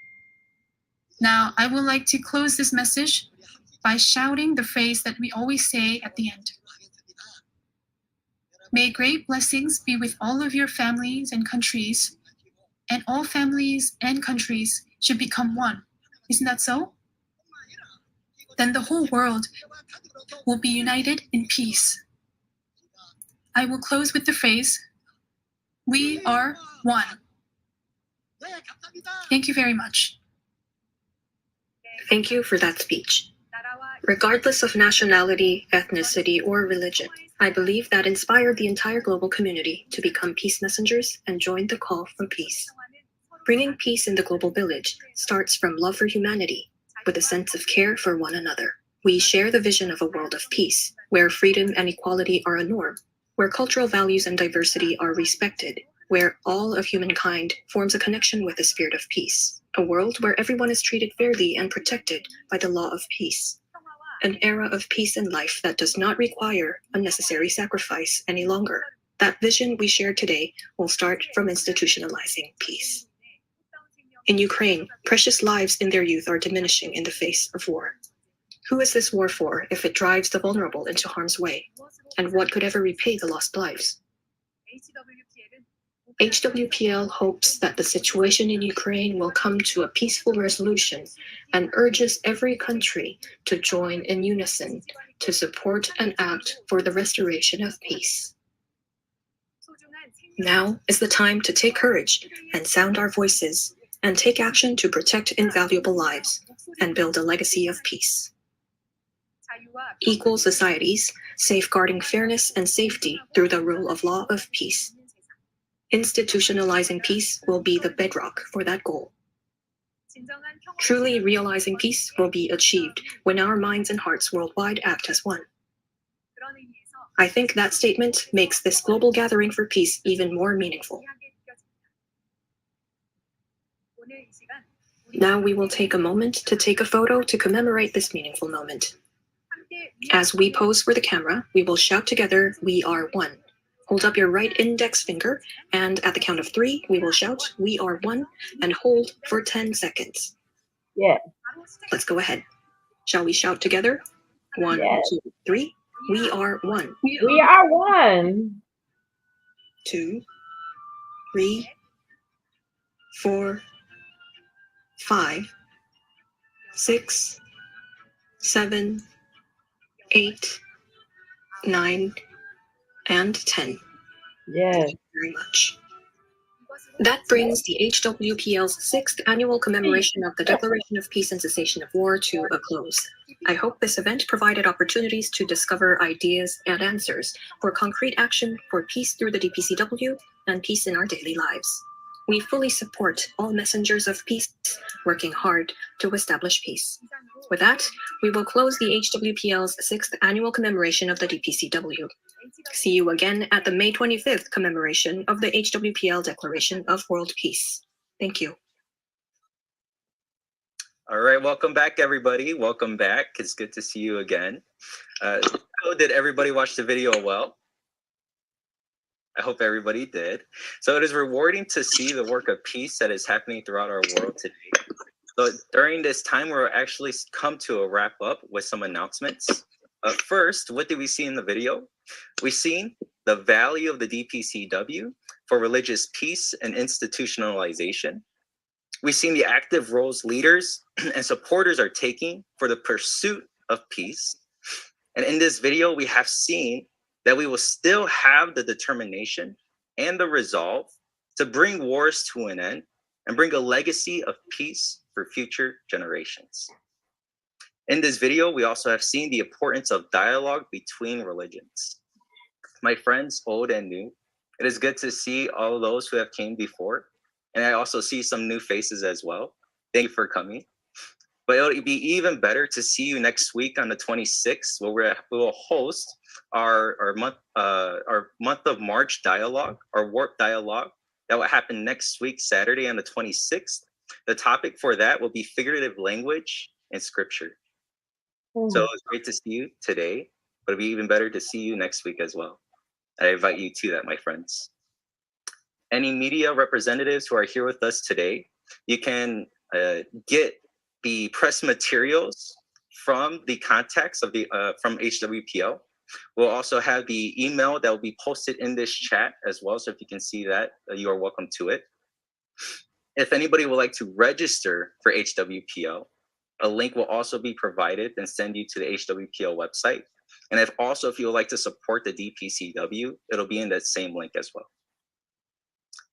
Now, I would like to close this message by shouting the phrase that we always say at the end. May great blessings be with all of your families and countries, and all families and countries should become one. Isn't that so? Then the whole world will be united in peace. I will close with the phrase, we are one. Thank you very much. Thank you for that speech. Regardless of nationality, ethnicity, or religion, I believe that inspired the entire global community to become peace messengers and join the call for peace. Bringing peace in the global village starts from love for humanity, with a sense of care for one another. We share the vision of a world of peace, where freedom and equality are a norm, where cultural values and diversity are respected, where all of humankind forms a connection with the spirit of peace, a world where everyone is treated fairly and protected by the law of peace, an era of peace and life that does not require unnecessary sacrifice any longer. That vision we share today will start from institutionalizing peace. In Ukraine, precious lives in their youth are diminishing in the face of war. Who is this war for if it drives the vulnerable into harm's way? And what could ever repay the lost lives? HWPL hopes that the situation in Ukraine will come to a peaceful resolution and urges every country to join in unison to support and act for the restoration of peace. Now is the time to take courage and sound our voices and take action to protect invaluable lives and build a legacy of peace. Equal societies, safeguarding fairness and safety through the rule of law of peace. Institutionalizing peace will be the bedrock for that goal. Truly realizing peace will be achieved when our minds and hearts worldwide act as one. I think that statement makes this global gathering for peace even more meaningful. Now we will take a moment to take a photo to commemorate this meaningful moment. As we pose for the camera, we will shout together, "We are one." Hold up your right index finger, and at the count of 3, we will shout, "We are one," and hold for 10 seconds. Yeah. Let's go ahead. Shall we shout together? 1, Yes. 2, 3. We are one. We are one. 2, 3, 4, 5, 6, 7, 8, 9, and 10. Yes. Thank you very much. That brings the HWPL's 6th annual commemoration of the Declaration of Peace and Cessation of War to a close. I hope this event provided opportunities to discover ideas and answers for concrete action for peace through the DPCW and peace in our daily lives. We fully support all messengers of peace working hard to establish peace. With that, we will close the HWPL's 6th annual commemoration of the DPCW. See you again at the May 25th commemoration of the HWPL Declaration of World Peace. Thank you. All right, welcome back, everybody. Welcome back. It's good to see you again. Did everybody watch the video well? I hope everybody did. So it is rewarding to see the work of peace that is happening throughout our world today. So during this time, we'll actually come to a wrap up with some announcements. First, what did we see in the video? We've seen the value of the DPCW for religious peace and institutionalization. We've seen the active roles leaders and supporters are taking for the pursuit of peace. And in this video, we have seen that we will still have the determination and the resolve to bring wars to an end and bring a legacy of peace for future generations. In this video, we also have seen the importance of dialogue between religions. My friends, old and new, it is good to see all of those who have came before. And I also see some new faces as well. Thank you for coming. But it'll be even better to see you next week on the 26th, where we will host our month of March dialogue, our warp dialogue. That will happen next week, Saturday on the 26th. The topic for that will be figurative language and scripture. So it's great to see you today, but it'll be even better to see you next week as well. I invite you to that, my friends. Any media representatives who are here with us today, you can get the press materials from the contacts of the from HWPL. We'll also have the email that will be posted in this chat as well. So if you can see that, you are welcome to it. If anybody would like to register for HWPL, a link will also be provided and send you to the HWPL website. And if you would like to support the DPCW, it'll be in that same link as well.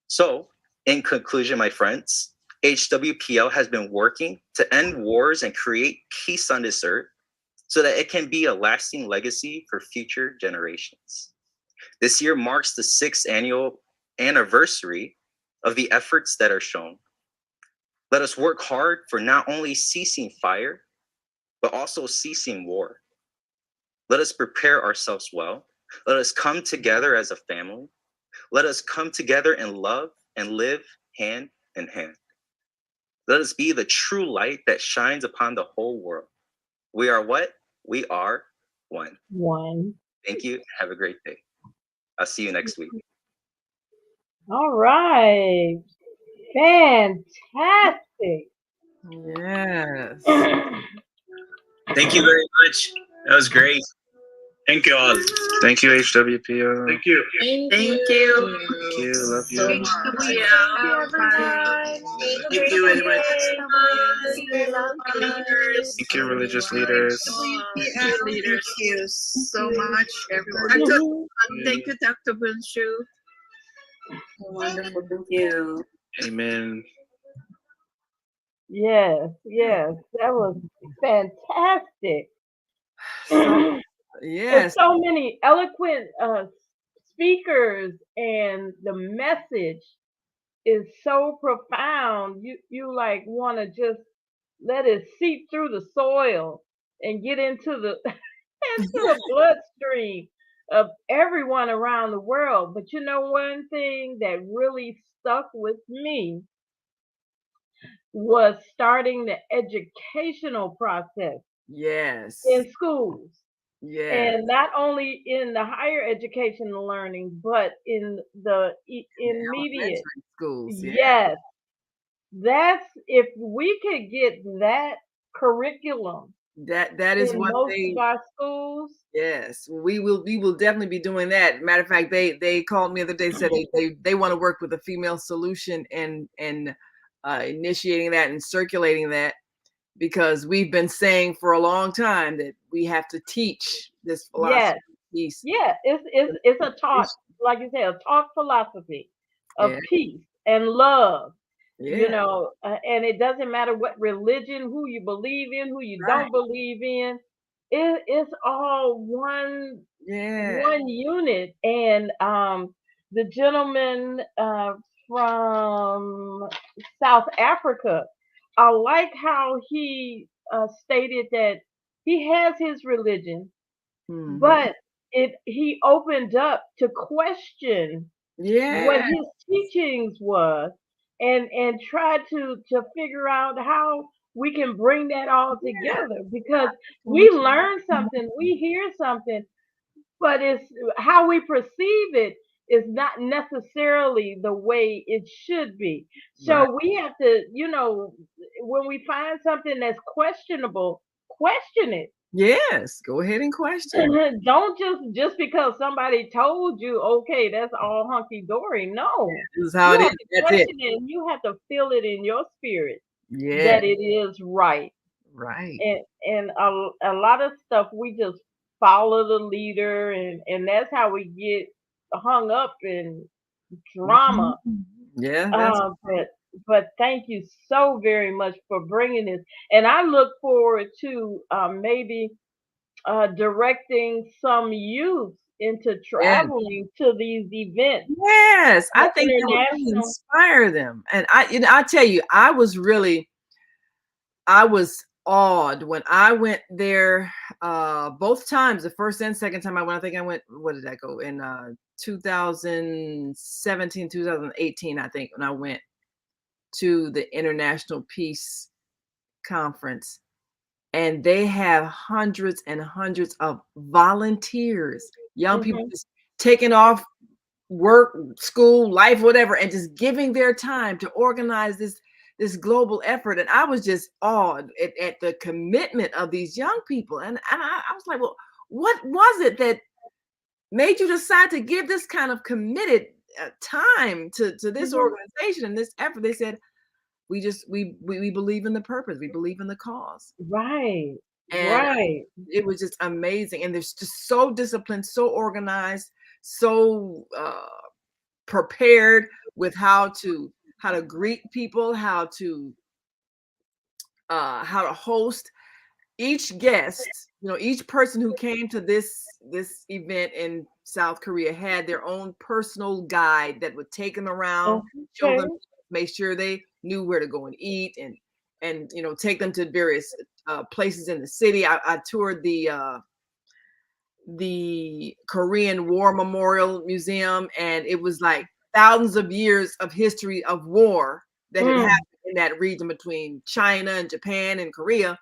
So in conclusion, my friends, HWPL has been working to end wars and create peace on this earth so that it can be a lasting legacy for future generations. This year marks the 6th annual anniversary of the efforts that are shown. Let us work hard for not only ceasing fire, but also ceasing war. Let us prepare ourselves well. Let us come together as a family. Let us come together in love and live hand in hand. Let us be the true light that shines upon the whole world. We are what? We are one. One. Thank you. Have a great day. I'll see you next week. All right. Fantastic. Yes. Thank you very much. That was great. Thank you all. Thank you, HWPL. Thank you. Thank Thank you. Love you. Thank you very much. Thank you, religious leaders. Thank you so much, everyone. Thank you, Dr. Bunshu. Wonderful. Thank you. Amen. Yes, that was fantastic. Yes. There's so many eloquent speakers, and the message is so profound. You like want to just let it seep through the soil and get into the into the bloodstream of everyone around the world. But you know, one thing that really stuck with me was starting the educational process Yes. in schools. Yes. And not only in the higher education and learning, but in the immediate schools. Yes. That's, if we could get that curriculum That is in one most thing. of our schools. Yes, we will definitely be doing that. Matter of fact, they called me the other day, said they want to work with a female solution and initiating that and circulating that, because we've been saying for a long time that we have to teach this philosophy piece. Yeah, it's a taught, like you said, a taught philosophy of peace and love. You know, and it doesn't matter what religion, who you believe in, who you don't believe in. It's all one unit. And the gentleman from South Africa, I like how he stated that he has his religion, but he opened up to question what his teachings was, and try to figure out how we can bring that all together, because we learn something, we hear something, but it's how we perceive it is not necessarily the way it should be. So we have to, you know, when we find something that's questionable, question it. Yes, go ahead and question. Don't just because somebody told you, okay, that's all hunky dory. No, this is how it is. That's it. And you have to feel it in your spirit Yeah, that it is right. Right. And a lot of stuff we just follow the leader, and that's how we get hung up in drama. Yeah. That's But thank you so very much for bringing this, and I look forward to maybe directing some youth into traveling to these events. Yes, I think that would really International. inspire them. And I tell you, I was awed when I went there both times. The first and second time I went, I think I went, what did I go in 2017, 2018, I think, when I went to the International Peace Conference. And they have hundreds and hundreds of volunteers, young people just taking off work, school, life, whatever, and just giving their time to organize this global effort. And I was just awed at the commitment of these young people. And I was like, well, what was it that made you decide to give this kind of committed time to this organization and this effort? They said, we believe in the purpose. We believe in the cause. Right. And right. It was just amazing. And they're just so disciplined, so organized, so prepared with how to greet people, how to host each guest. You know, each person who came to this event in South Korea had their own personal guide that would take them around, show them, make sure they knew where to go and eat, and you know, take them to various places in the city. I toured the Korean War Memorial Museum, and it was like thousands of years of history of war that had happened in that region between China and Japan and Korea.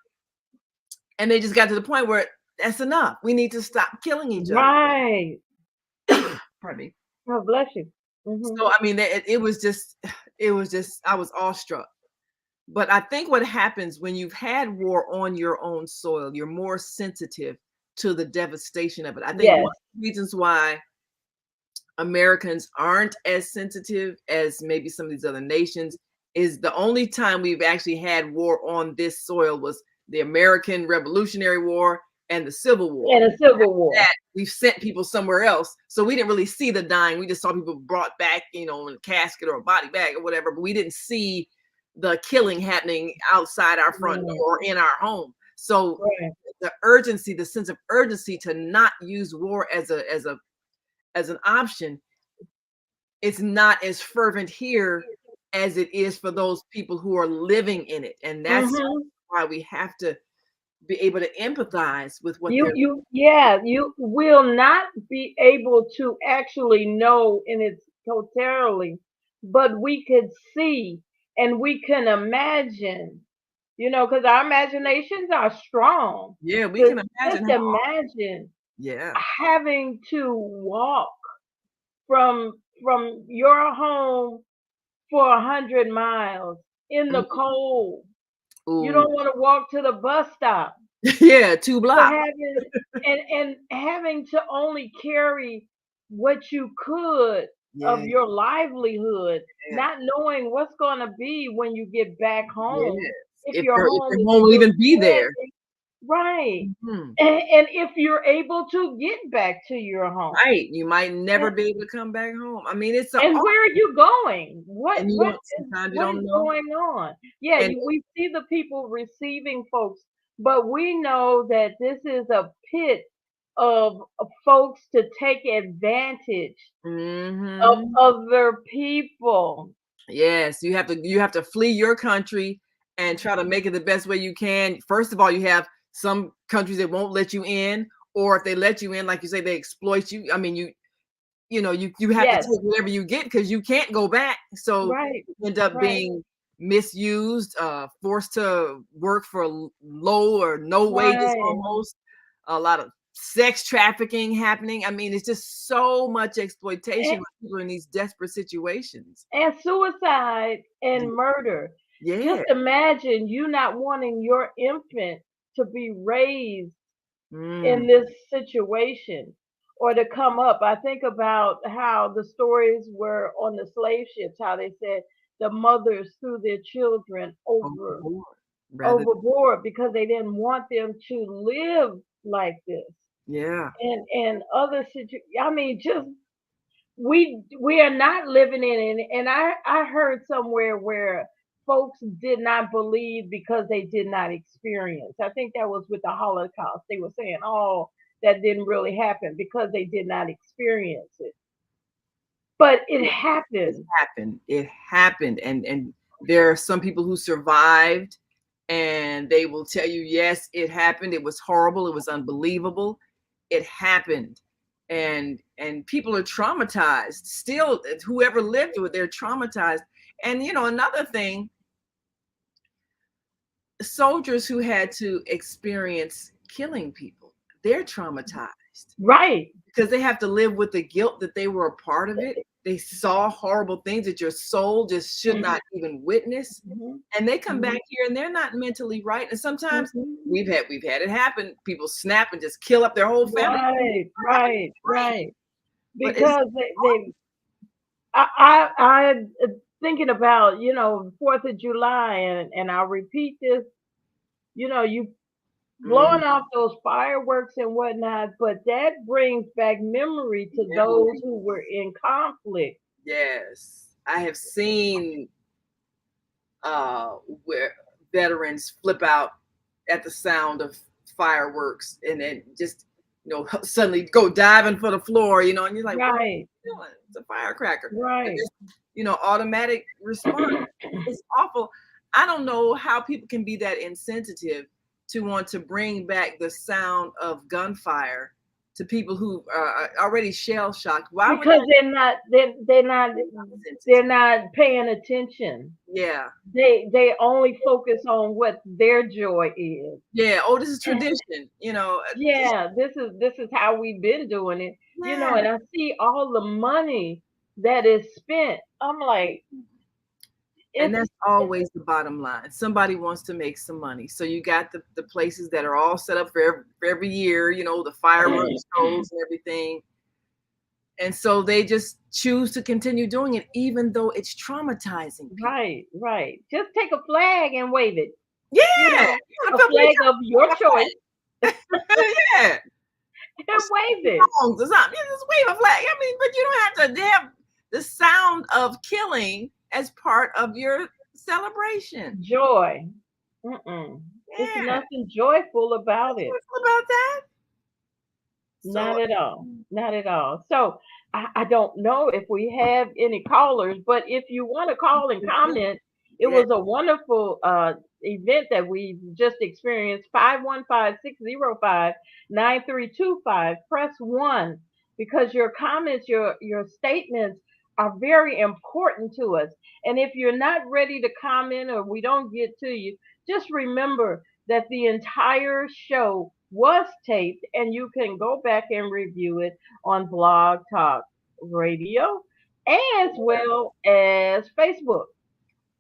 And they just got to the point where that's enough. We need to stop killing each other. Right. Pardon me. Oh, bless you. So, I mean, it was just, It was just, I was awestruck. But I think what happens when you've had war on your own soil, you're more sensitive to the devastation of it. I think one of the reasons why Americans aren't as sensitive as maybe some of these other nations is the only time we've actually had war on this soil was the American Revolutionary War and the Civil War. And the Civil War. That, we've sent people somewhere else. So we didn't really see the dying. We just saw people brought back, you know, in a casket or a body bag or whatever, but we didn't see the killing happening outside our front door or in our home. So the urgency, the sense of urgency to not use war as an option, it's not as fervent here as it is for those people who are living in it. And that's why we have to be able to empathize with what you will not be able to actually know in its totality, but we could see and we can imagine, you know, because our imaginations are strong. Yeah, we can imagine. Just imagine having to walk from your home for 100 miles in the cold. You don't want to walk to the bus stop. Yeah, 2 blocks. And having to only carry what you could of your livelihood, not knowing what's going to be when you get back home. If your home will even be there. Right. And if you're able to get back to your home. Right. You might never be able to come back home. I mean, it's and where are you going? What is going on? Yeah, we see the people receiving folks, but we know that this is a pit of folks to take advantage of other people. Yes, you have to flee your country and try to make it the best way you can. First of all, you have some countries that won't let you in, or if they let you in, like you say, they exploit you. I mean, you have to take whatever you get because you can't go back. So you end up being misused, forced to work for low or no wages almost. A lot of sex trafficking happening. I mean, it's just so much exploitation when people are in these desperate situations. And suicide and murder. Just imagine you not wanting your infant to be raised in this situation or to come up. I think about how the stories were on the slave ships, how they said the mothers threw their children overboard because they didn't want them to live like this. Yeah. And other situations. I mean, just we are not living in it. And I heard somewhere where folks did not believe because they did not experience. I think that was with the Holocaust. They were saying, oh, that didn't really happen because they did not experience it. But it happened. It happened. And there are some people who survived and they will tell you, yes, it happened. It was horrible. It was unbelievable. It happened. And people are traumatized. Still, whoever lived with it, they're traumatized. And another thing, soldiers who had to experience killing people, they're traumatized. Right. Because they have to live with the guilt that they were a part of it. They saw horrible things that your soul just should not even witness. And they come back here and they're not mentally right. And sometimes we've had it happen. People snap and just kill up their whole family. Right. Because I thinking about, 4th of July, and I'll repeat this, you blowing off those fireworks and whatnot, but that brings back memory to those who were in conflict. Yes. I have seen where veterans flip out at the sound of fireworks and then just suddenly go diving for the floor, and you're like, what are you doing? It's a firecracker. Right. Automatic response. It's awful. I don't know how people can be that insensitive to want to bring back the sound of gunfire to people who are already shell shocked. Why? Because they're not paying attention. Yeah. They only focus on what their joy is. Yeah. Oh, this is tradition. Yeah. This is how we've been doing it. And I see all the money that is spent. I'm like, And that's always the bottom line. Somebody wants to make some money. So you got the places that are all set up for every year, you know, the fireworks shows and everything. And so they just choose to continue doing it, even though it's traumatizing people. Right. Just take a flag and wave it. Yeah. You know, a flag of your choice. Yeah. And wave it. Songs or something. You just wave a flag. I mean, but you don't have to have the sound of killing as part of your celebration. Joy. There's nothing joyful about it. About that? Not at all. Not at all. So I don't know if we have any callers, but if you want to call and comment, it was a wonderful event that we just experienced. 515-605-9325. Press 1 because your comments, your statements are very important to us. And if you're not ready to comment or we don't get to you, just remember that the entire show was taped and you can go back and review it on Blog Talk Radio as well as Facebook.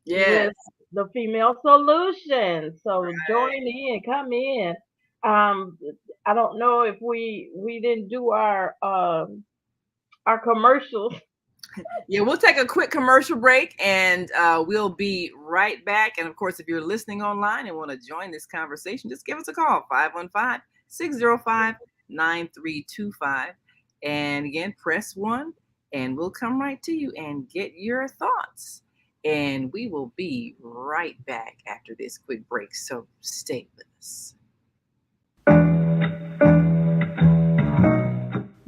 Yes. With the Female Solution. So join in, come in. I don't know if we didn't do our commercials. Yeah, we'll take a quick commercial break and we'll be right back. And of course, if you're listening online and want to join this conversation, just give us a call, 515-605-9325. And again, press 1 and we'll come right to you and get your thoughts. And we will be right back after this quick break. So stay with us.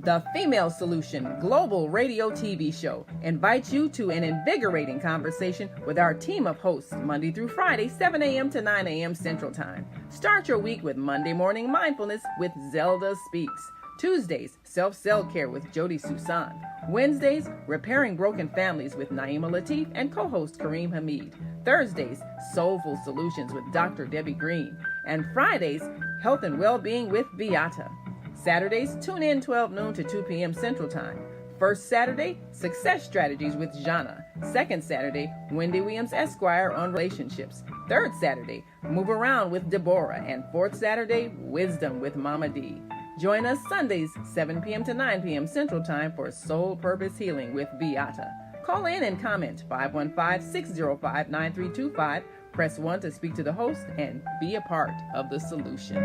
The Female Solution Global Radio TV Show invites you to an invigorating conversation with our team of hosts Monday through Friday, 7 a.m. to 9 a.m. Central Time. Start your week with Monday Morning Mindfulness with Zelda Speaks. Tuesdays, Self-Cell Care with Jody Susan. Wednesdays, Repairing Broken Families with Naima Latif and co-host Kareem Hamid. Thursdays, Soulful Solutions with Dr. Debbie Green. And Fridays, Health and Wellbeing with Beata. Saturdays, tune in 12 noon to 2 p.m. Central Time. First Saturday, Success Strategies with Jana. Second Saturday, Wendy Williams Esquire on relationships. Third Saturday, Move Around with Deborah. And fourth Saturday, Wisdom with Mama D. Join us Sundays, 7 p.m. to 9 p.m. Central Time for Soul Purpose Healing with Beata. Call in and comment 515-605-9325. Press 1 to speak to the host and be a part of the solution.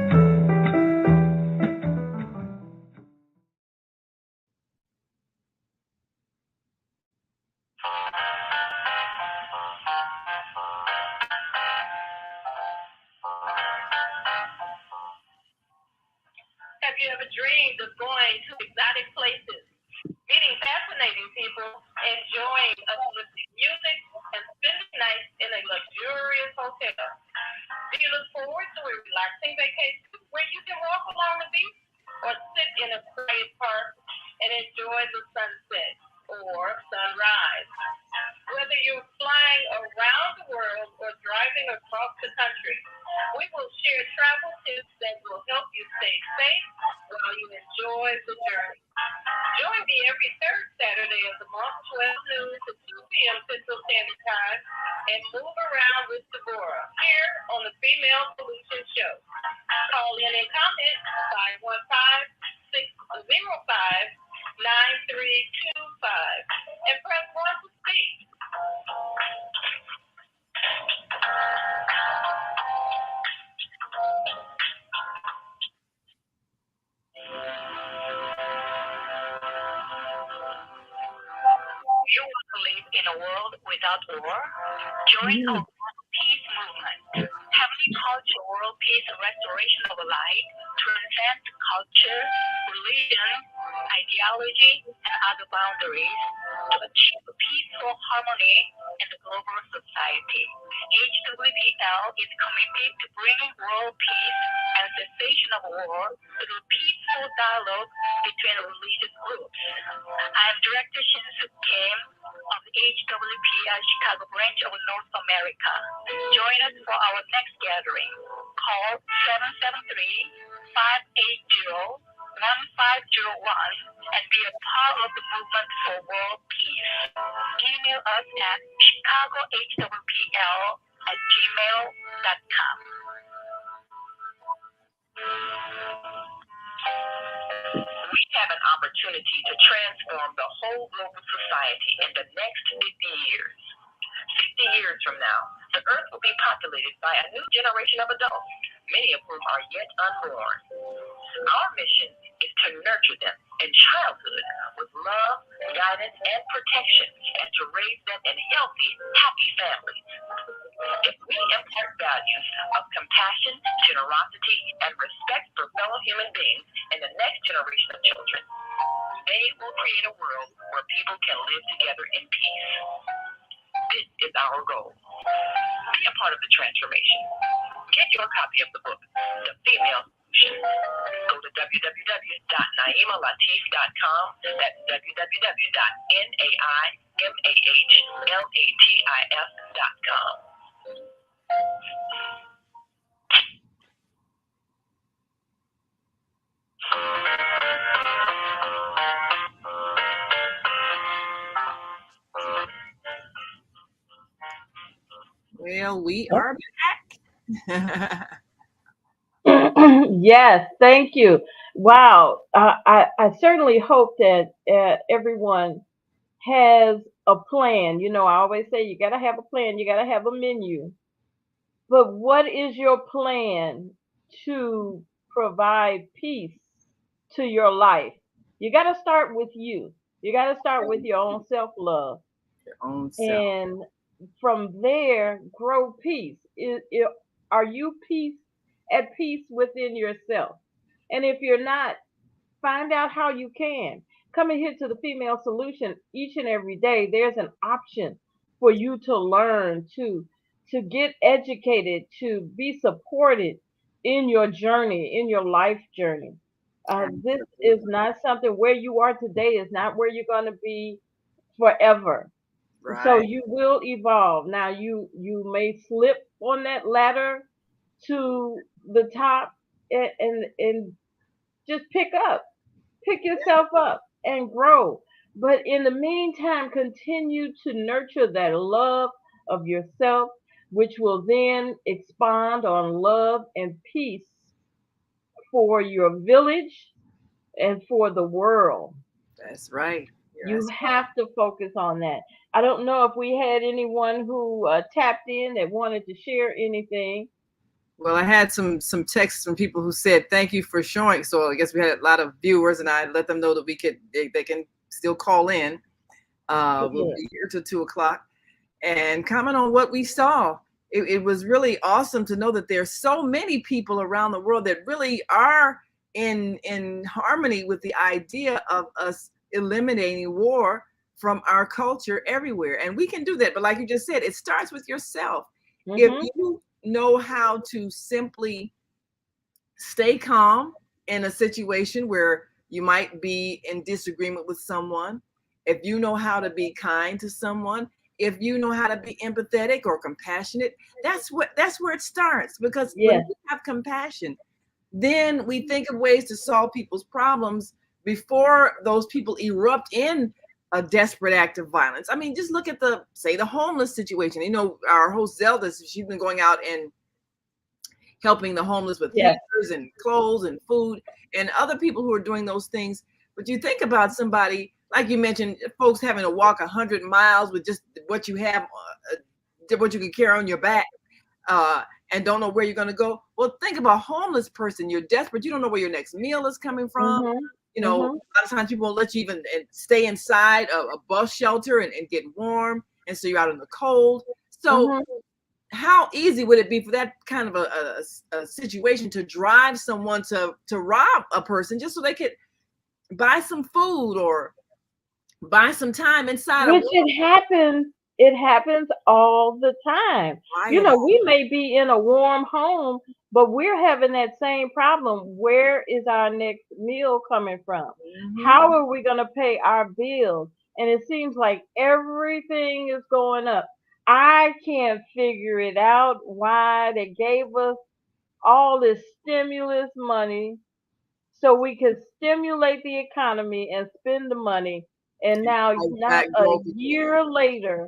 Have you ever dreamed of going to exotic places, meeting fascinating people, enjoying uplifting music, and spending nights in a luxurious hotel? Do you look forward to a relaxing vacation where you can walk along the beach or sit in a quiet park and enjoy the sunset or sunrise? Whether you're flying around the world or driving across the country, we will share travel tips that will help you stay safe while you enjoy the journey. Join me every third Saturday of the month, 12 noon to 2 p.m. Central Standard Time, and move around with Deborah here on the Female Solution Show. Call in and comment 515-605-9325 and press 1 to speak. You want to live in a world without war? Join our World Peace movement. Heavenly Culture World Peace Restoration of Light transcends culture, religion, ideology, and other boundaries to achieve peaceful harmony in the global society. HWPL is committed to bringing world peace and cessation of war through peaceful dialogue between religious groups. I am Director Shinsu Kim of the HWPL Chicago branch of North America. Join us for our next gathering. Call 773-580-5885 and be a part of the movement for world peace. Email us at chicagohwpl@gmail.com. We have an opportunity to transform the whole global society in the next 50 years. 50 years from now, the earth will be populated by a new generation of adults, many of whom are yet unborn. Our mission is to nurture them in childhood with love, guidance, and protection, and to raise them in healthy, happy families. If we impart values of compassion, generosity, and respect for fellow human beings in the next generation of children, they will create a world where people can live together in peace. This is our goal. Be a part of the transformation. Get your copy of the book, The Female Solution. Go to www.naimalatif.com. That's www.naimalatif.com. Well, we are back. Yes, thank you. Wow. I certainly hope that everyone has a plan. You know, I always say you got to have a plan, you got to have a menu. But what is your plan to provide peace to your life? You got to start with you. You got to start with your own self love. Your own self. And from there, grow peace. Are you at peace within yourself? And if you're not, find out how you can. Coming here to the Female Solution each and every day, there's an option for you to learn, to get educated, to be supported in your journey, in your life journey. This is not something where you are today is not where you're going to be forever. So Right. you will evolve. Now you may slip on that ladder to the top and just pick yourself up and grow. But in the meantime, continue to nurture that love of yourself, which will then expand on love and peace for your village and for the world. That's right. You have to focus on that. I don't know if we had anyone who tapped in that wanted to share anything. Well, I had some texts from people who said thank you for showing. So I guess we had a lot of viewers, and I let them know that they can still call in. We'll be here till 2:00 and comment on what we saw. It was really awesome to know that there's so many people around the world that really are in harmony with the idea of us eliminating war from our culture everywhere. And we can do that. But like you just said, it starts with yourself. If you know how to simply stay calm in a situation where you might be in disagreement with someone, if you know how to be kind to someone, if you know how to be empathetic or compassionate, that's where it starts. Because when we have compassion, then we think of ways to solve people's problems before those people erupt in a desperate act of violence. I mean, just look at the homeless situation. You know, our host Zelda, she's been going out and helping the homeless with heaters and clothes and food, and other people who are doing those things. But you think about somebody, like you mentioned, folks having to walk 100 miles with just what you have, what you can carry on your back, and don't know where you're going to go. Well, think about a homeless person. You're desperate. You don't know where your next meal is coming from. You know, a lot of times people won't let you even stay inside a bus shelter and get warm. And so you're out in the cold. So how easy would it be for that kind of a situation to drive someone to rob a person just so they could buy some food or buy some time inside? Which it happens all the time. You know, we may be in a warm home, but we're having that same problem. Where is our next meal coming from? How are we going to pay our bills? And it seems like everything is going up. I can't figure it out why they gave us all this stimulus money so we could stimulate the economy and spend the money. And now, not Back a broke again. year later,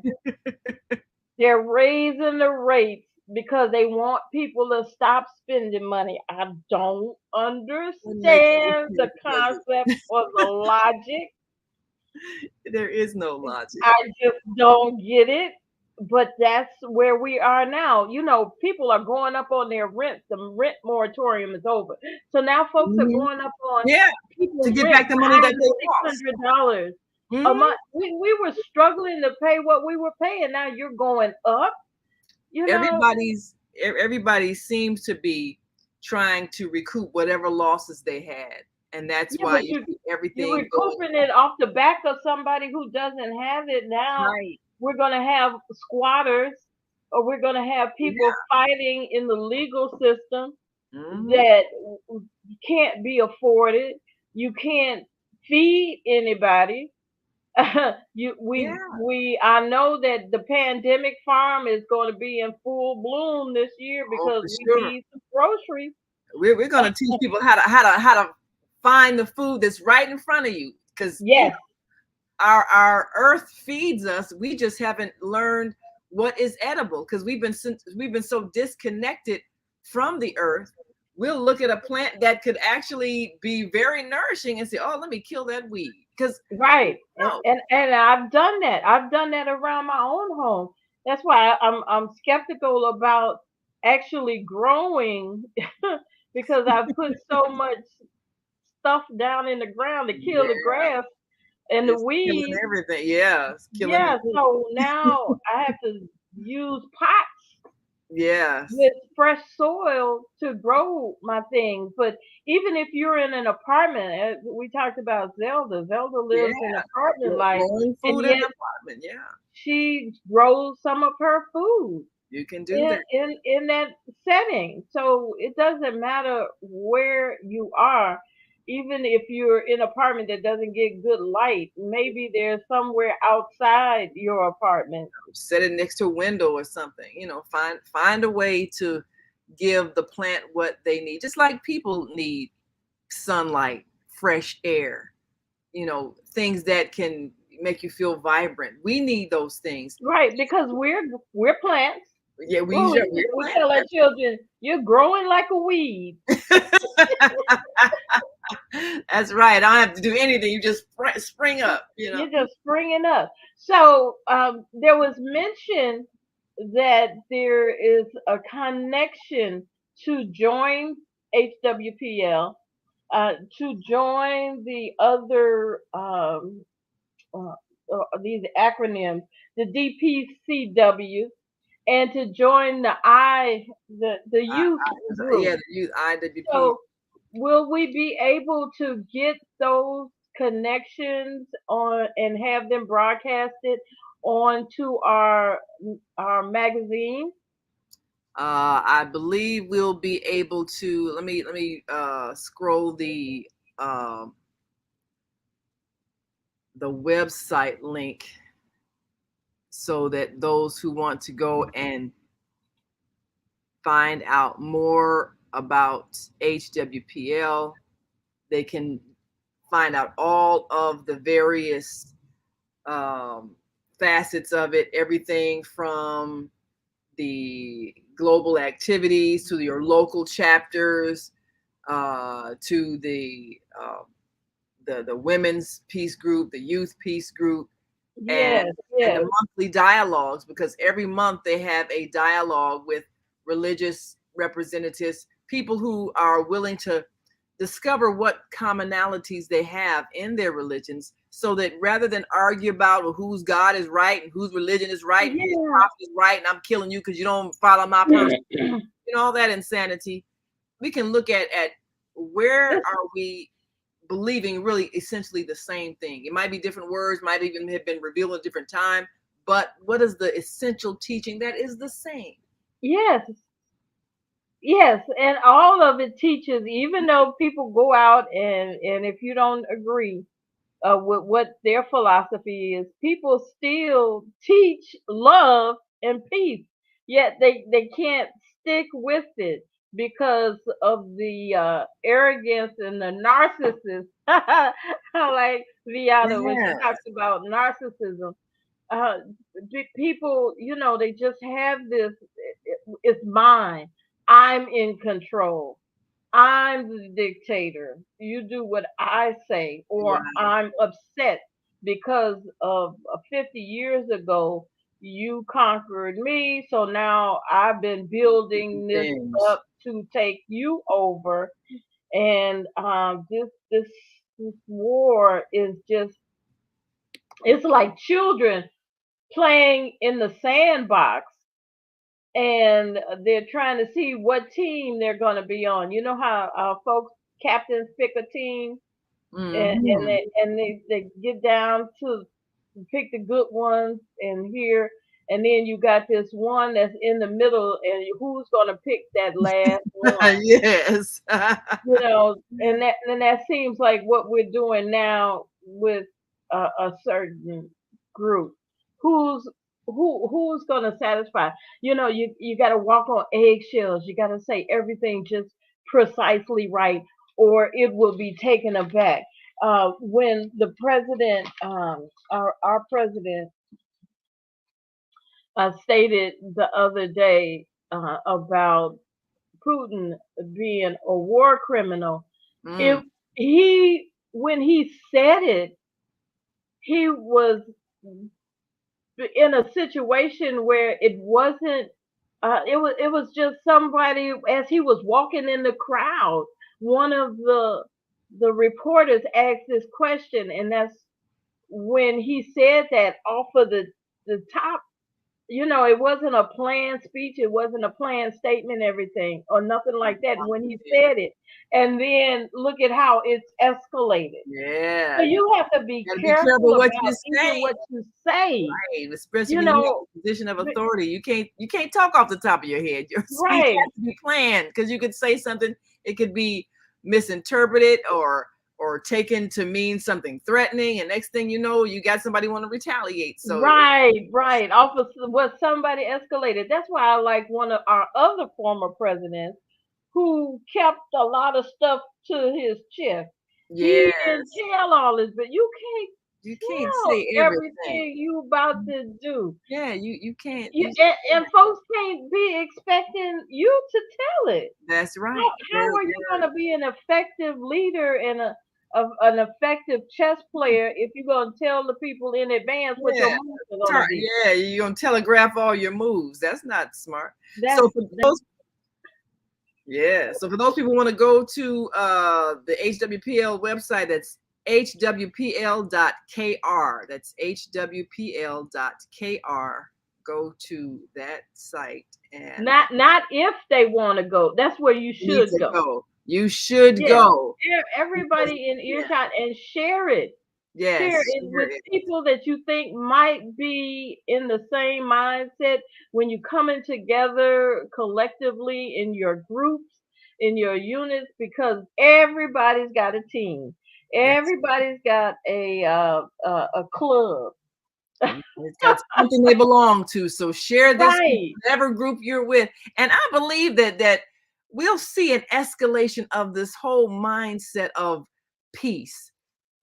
they're raising the rates because they want people to stop spending money. I don't understand the concept or the logic. There is no logic. I just don't get it. But that's where we are now. You know, people are going up on their rent. The rent moratorium is over. So now folks are going up on people's to get rent, back the money that they lost. $500 a month. We were struggling to pay what we were paying. Now you're going up. You know, Everybody seems to be trying to recoup whatever losses they had, and that's why you see everything. You're recouping it off the back of somebody who doesn't have it now. Right. We're going to have squatters, or we're going to have people fighting in the legal system that can't be afforded. You can't feed anybody. I know that the pandemic farm is going to be in full bloom this year because we need some groceries. We're going to teach people how to find the food that's right in front of you, because our earth feeds us. We just haven't learned what is edible because we've been so disconnected from the earth. We'll look at a plant that could actually be very nourishing and say, "Oh, let me kill that weed." Because and I've done that. I've done that around my own home. That's why I'm skeptical about actually growing because I've put so much stuff down in the ground to kill the grass and the weeds. Everything, it's killing so now I have to use pots with fresh soil to grow my things. But even if you're in an apartment, we talked about Zelda lives in an apartment life, and yet she grows some of her food. You can do that in that setting. So it doesn't matter where you are. Even if you're in an apartment that doesn't get good light, maybe there's somewhere outside your apartment. Set it next to a window or something. Find a way to give the plant what they need. Just like people need sunlight, fresh air, things that can make you feel vibrant. We need those things. Right, because we're plants. Yeah, we tell our children, you're growing like a weed. That's right. I don't have to do anything. You just spring up. You're just springing up. So there was mention that there is a connection to join HWPL, to join the other these acronyms, the DPCW, and to join the youth group. The youth IWP. So will we be able to get those connections on and have them broadcasted onto our magazine? I believe we'll be able to. Let me scroll the website link so that those who want to go and find out more about HWPL, they can find out all of the various facets of it, everything from the global activities to your local chapters, to the women's peace group, the youth peace group, and the monthly dialogues, because every month they have a dialogue with religious representatives, people who are willing to discover what commonalities they have in their religions, so that rather than argue about whose God is right and whose religion is right and whose prophet is right and I'm killing you because you don't follow my person, all that insanity, we can look at where are we believing really essentially the same thing. It might be different words, might even have been revealed at a different time, but what is the essential teaching that is the same? Yes, and all of it teaches, even though people go out and if you don't agree with what their philosophy is, people still teach love and peace, yet they can't stick with it. because of the arrogance and the narcissist. I like Viana when she Yes. talks about narcissism. Uh, People, they just have this. It's mine. I'm in control. I'm the dictator. You do what I say, or Right. I'm upset because of 50 years ago you conquered me, so now I've been building this Things. up to take you over. And this war is it's like children playing in the sandbox, and they're trying to see what team they're going to be on. You know how folks captains pick a team, and Mm-hmm. they get down to pick the good ones and here, and then you got this one that's in the middle, and who's going to pick that last one? Yes. And that seems like what we're doing now with a certain group. Who's who's going to satisfy? You got to walk on eggshells. You got to say everything just precisely right, or it will be taken aback. When the president, our president, stated the other day about Putin being a war criminal, Mm. if when he said it, he was in a situation where it wasn't. It was just somebody, as he was walking in the crowd. One of the reporters asked this question, and that's when he said that off of the top. It wasn't a planned speech, it wasn't a planned statement, everything, or nothing like that. And when he said it, and then look at how it's escalated. Yeah. So you have to be Gotta be careful careful what about you even say. what you say. Right. Especially You when you have know, a position of b- authority. You can't talk off the top of your head. Your speech right. has to be planned, because you could say something, it could be misinterpreted or taken to mean something threatening, and next thing you know, you got somebody want to retaliate. So Right. Off of what somebody escalated. That's why I like one of our other former presidents who kept a lot of stuff to his chest. He didn't yes, tell all this, but you can't you can't tell say everything. everything you about to do. Yeah, you can't. And folks can't be expecting you to tell it. That's How, right. how are you going to be an effective leader and an effective chess player if you're going to tell the people in advance what your Yeah, moves are going to be? yeah, you're gonna telegraph all your moves. That's not smart. That's So for those, yeah, so for those people who want to go to the HWPL website, that's hwpl.kr. That's hwpl.kr. Go to that site and not if they want to go. That's where you you need should to go. go. You should Yeah, go. everybody in Yeah. earshot, and share it. Yes, Share it share with it. people that you think might be in the same mindset. When you coming together collectively in your groups, in your units, because everybody's got a team. That's Everybody's got a club. It's got something they belong to. So share this with Right. whatever group you're with. And I believe that we'll see an escalation of this whole mindset of peace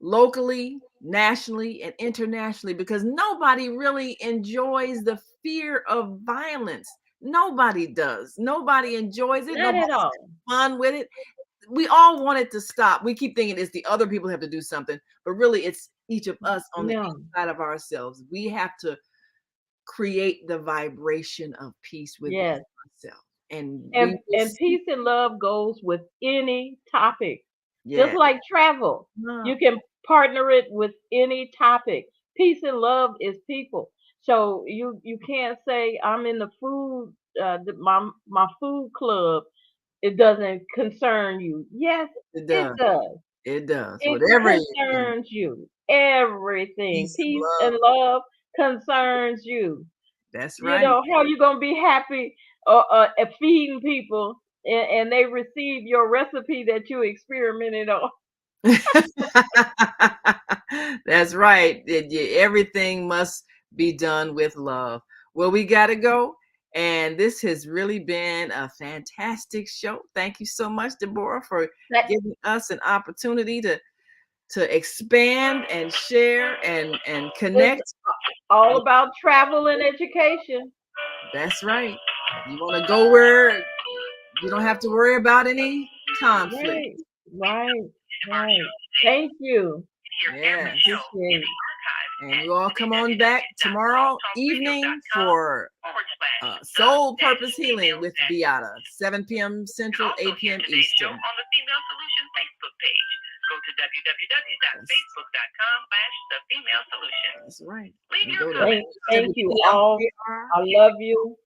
locally, nationally, and internationally, because nobody really enjoys the fear of violence. Nobody does. Nobody enjoys it. Not Nobody at all. has fun with it. We all want it to stop. We keep thinking it's the other people have to do something, but really it's each of us on the No. inside of ourselves. We have to create the vibration of peace within Yes. ourselves. And we will And see. peace and love goes with any topic. Just Yeah. like travel, you can partner it with any topic. Peace and love is people. So you can't say I'm in the food my food club. It doesn't concern you. Yes, It it does. does. It does. It Whatever it is. concerns you. Everything. Peace and Peace and love. love concerns you. That's You right. know, how you gonna be happy at feeding people, and they receive your recipe that you experimented on? That's right. Everything must be done with love. Well, we got to go. And this has really been a fantastic show. Thank you so much, Deborah, for giving us an opportunity to expand and share and connect. It's all about travel and education. That's right. You want to go where you don't have to worry about any conflict. Right. Thank you. Yes. And you all come on back tomorrow evening for Soul Purpose Healing with Beata, 7 p.m. Central, 8 p.m. Eastern. On the Female Solution Facebook page. Go to www.facebook.com/The Female Solution. That's right. Leave your comments. Thank you all. I love you.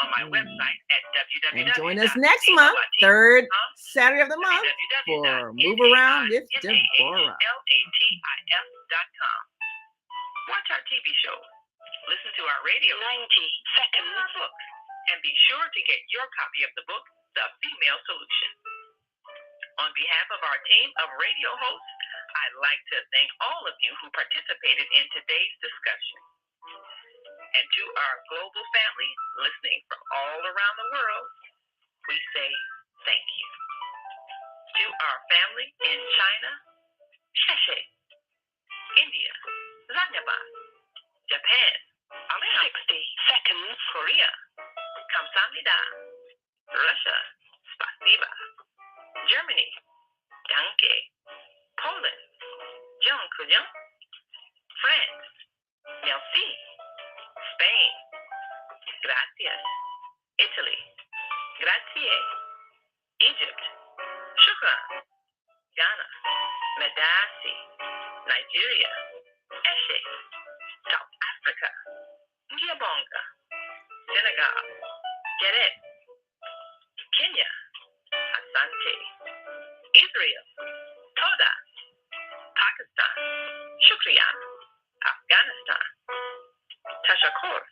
On my website at www. And join us next month, third Saturday of the month, for Move Around with Deborah. Watch our TV shows, listen to our radio 90 seconds our books, and be sure to get your copy of the book, The Female Solution. On behalf of our team of radio hosts, I'd like to thank all of you who participated in today's discussion. And to our global family listening from all around the world, we say thank you. To our family in China, Sheshe, India, Zanyaba, Japan, 60 seconds, Korea, Kamsamnida, Russia, Spasiba, Germany, Danke, Poland, Jean, France, Merci, Spain, Gracias, Italy, Grazie, Egypt, Shukran, Ghana, Medasi, Nigeria, Eshe, South Africa, Ngiyabonga, Senegal, Geret, Kenya, Asante, Israel, Toda, Pakistan, Shukriya, Afghanistan, Tashakur,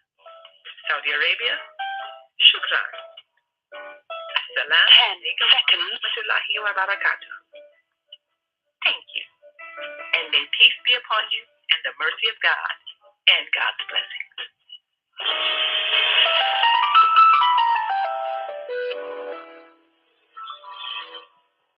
Saudi Arabia, Shukran, Assalam alaikum wa rahmatullahi wa barakatuh. Thank you, and may peace be upon you and the mercy of God and God's blessings.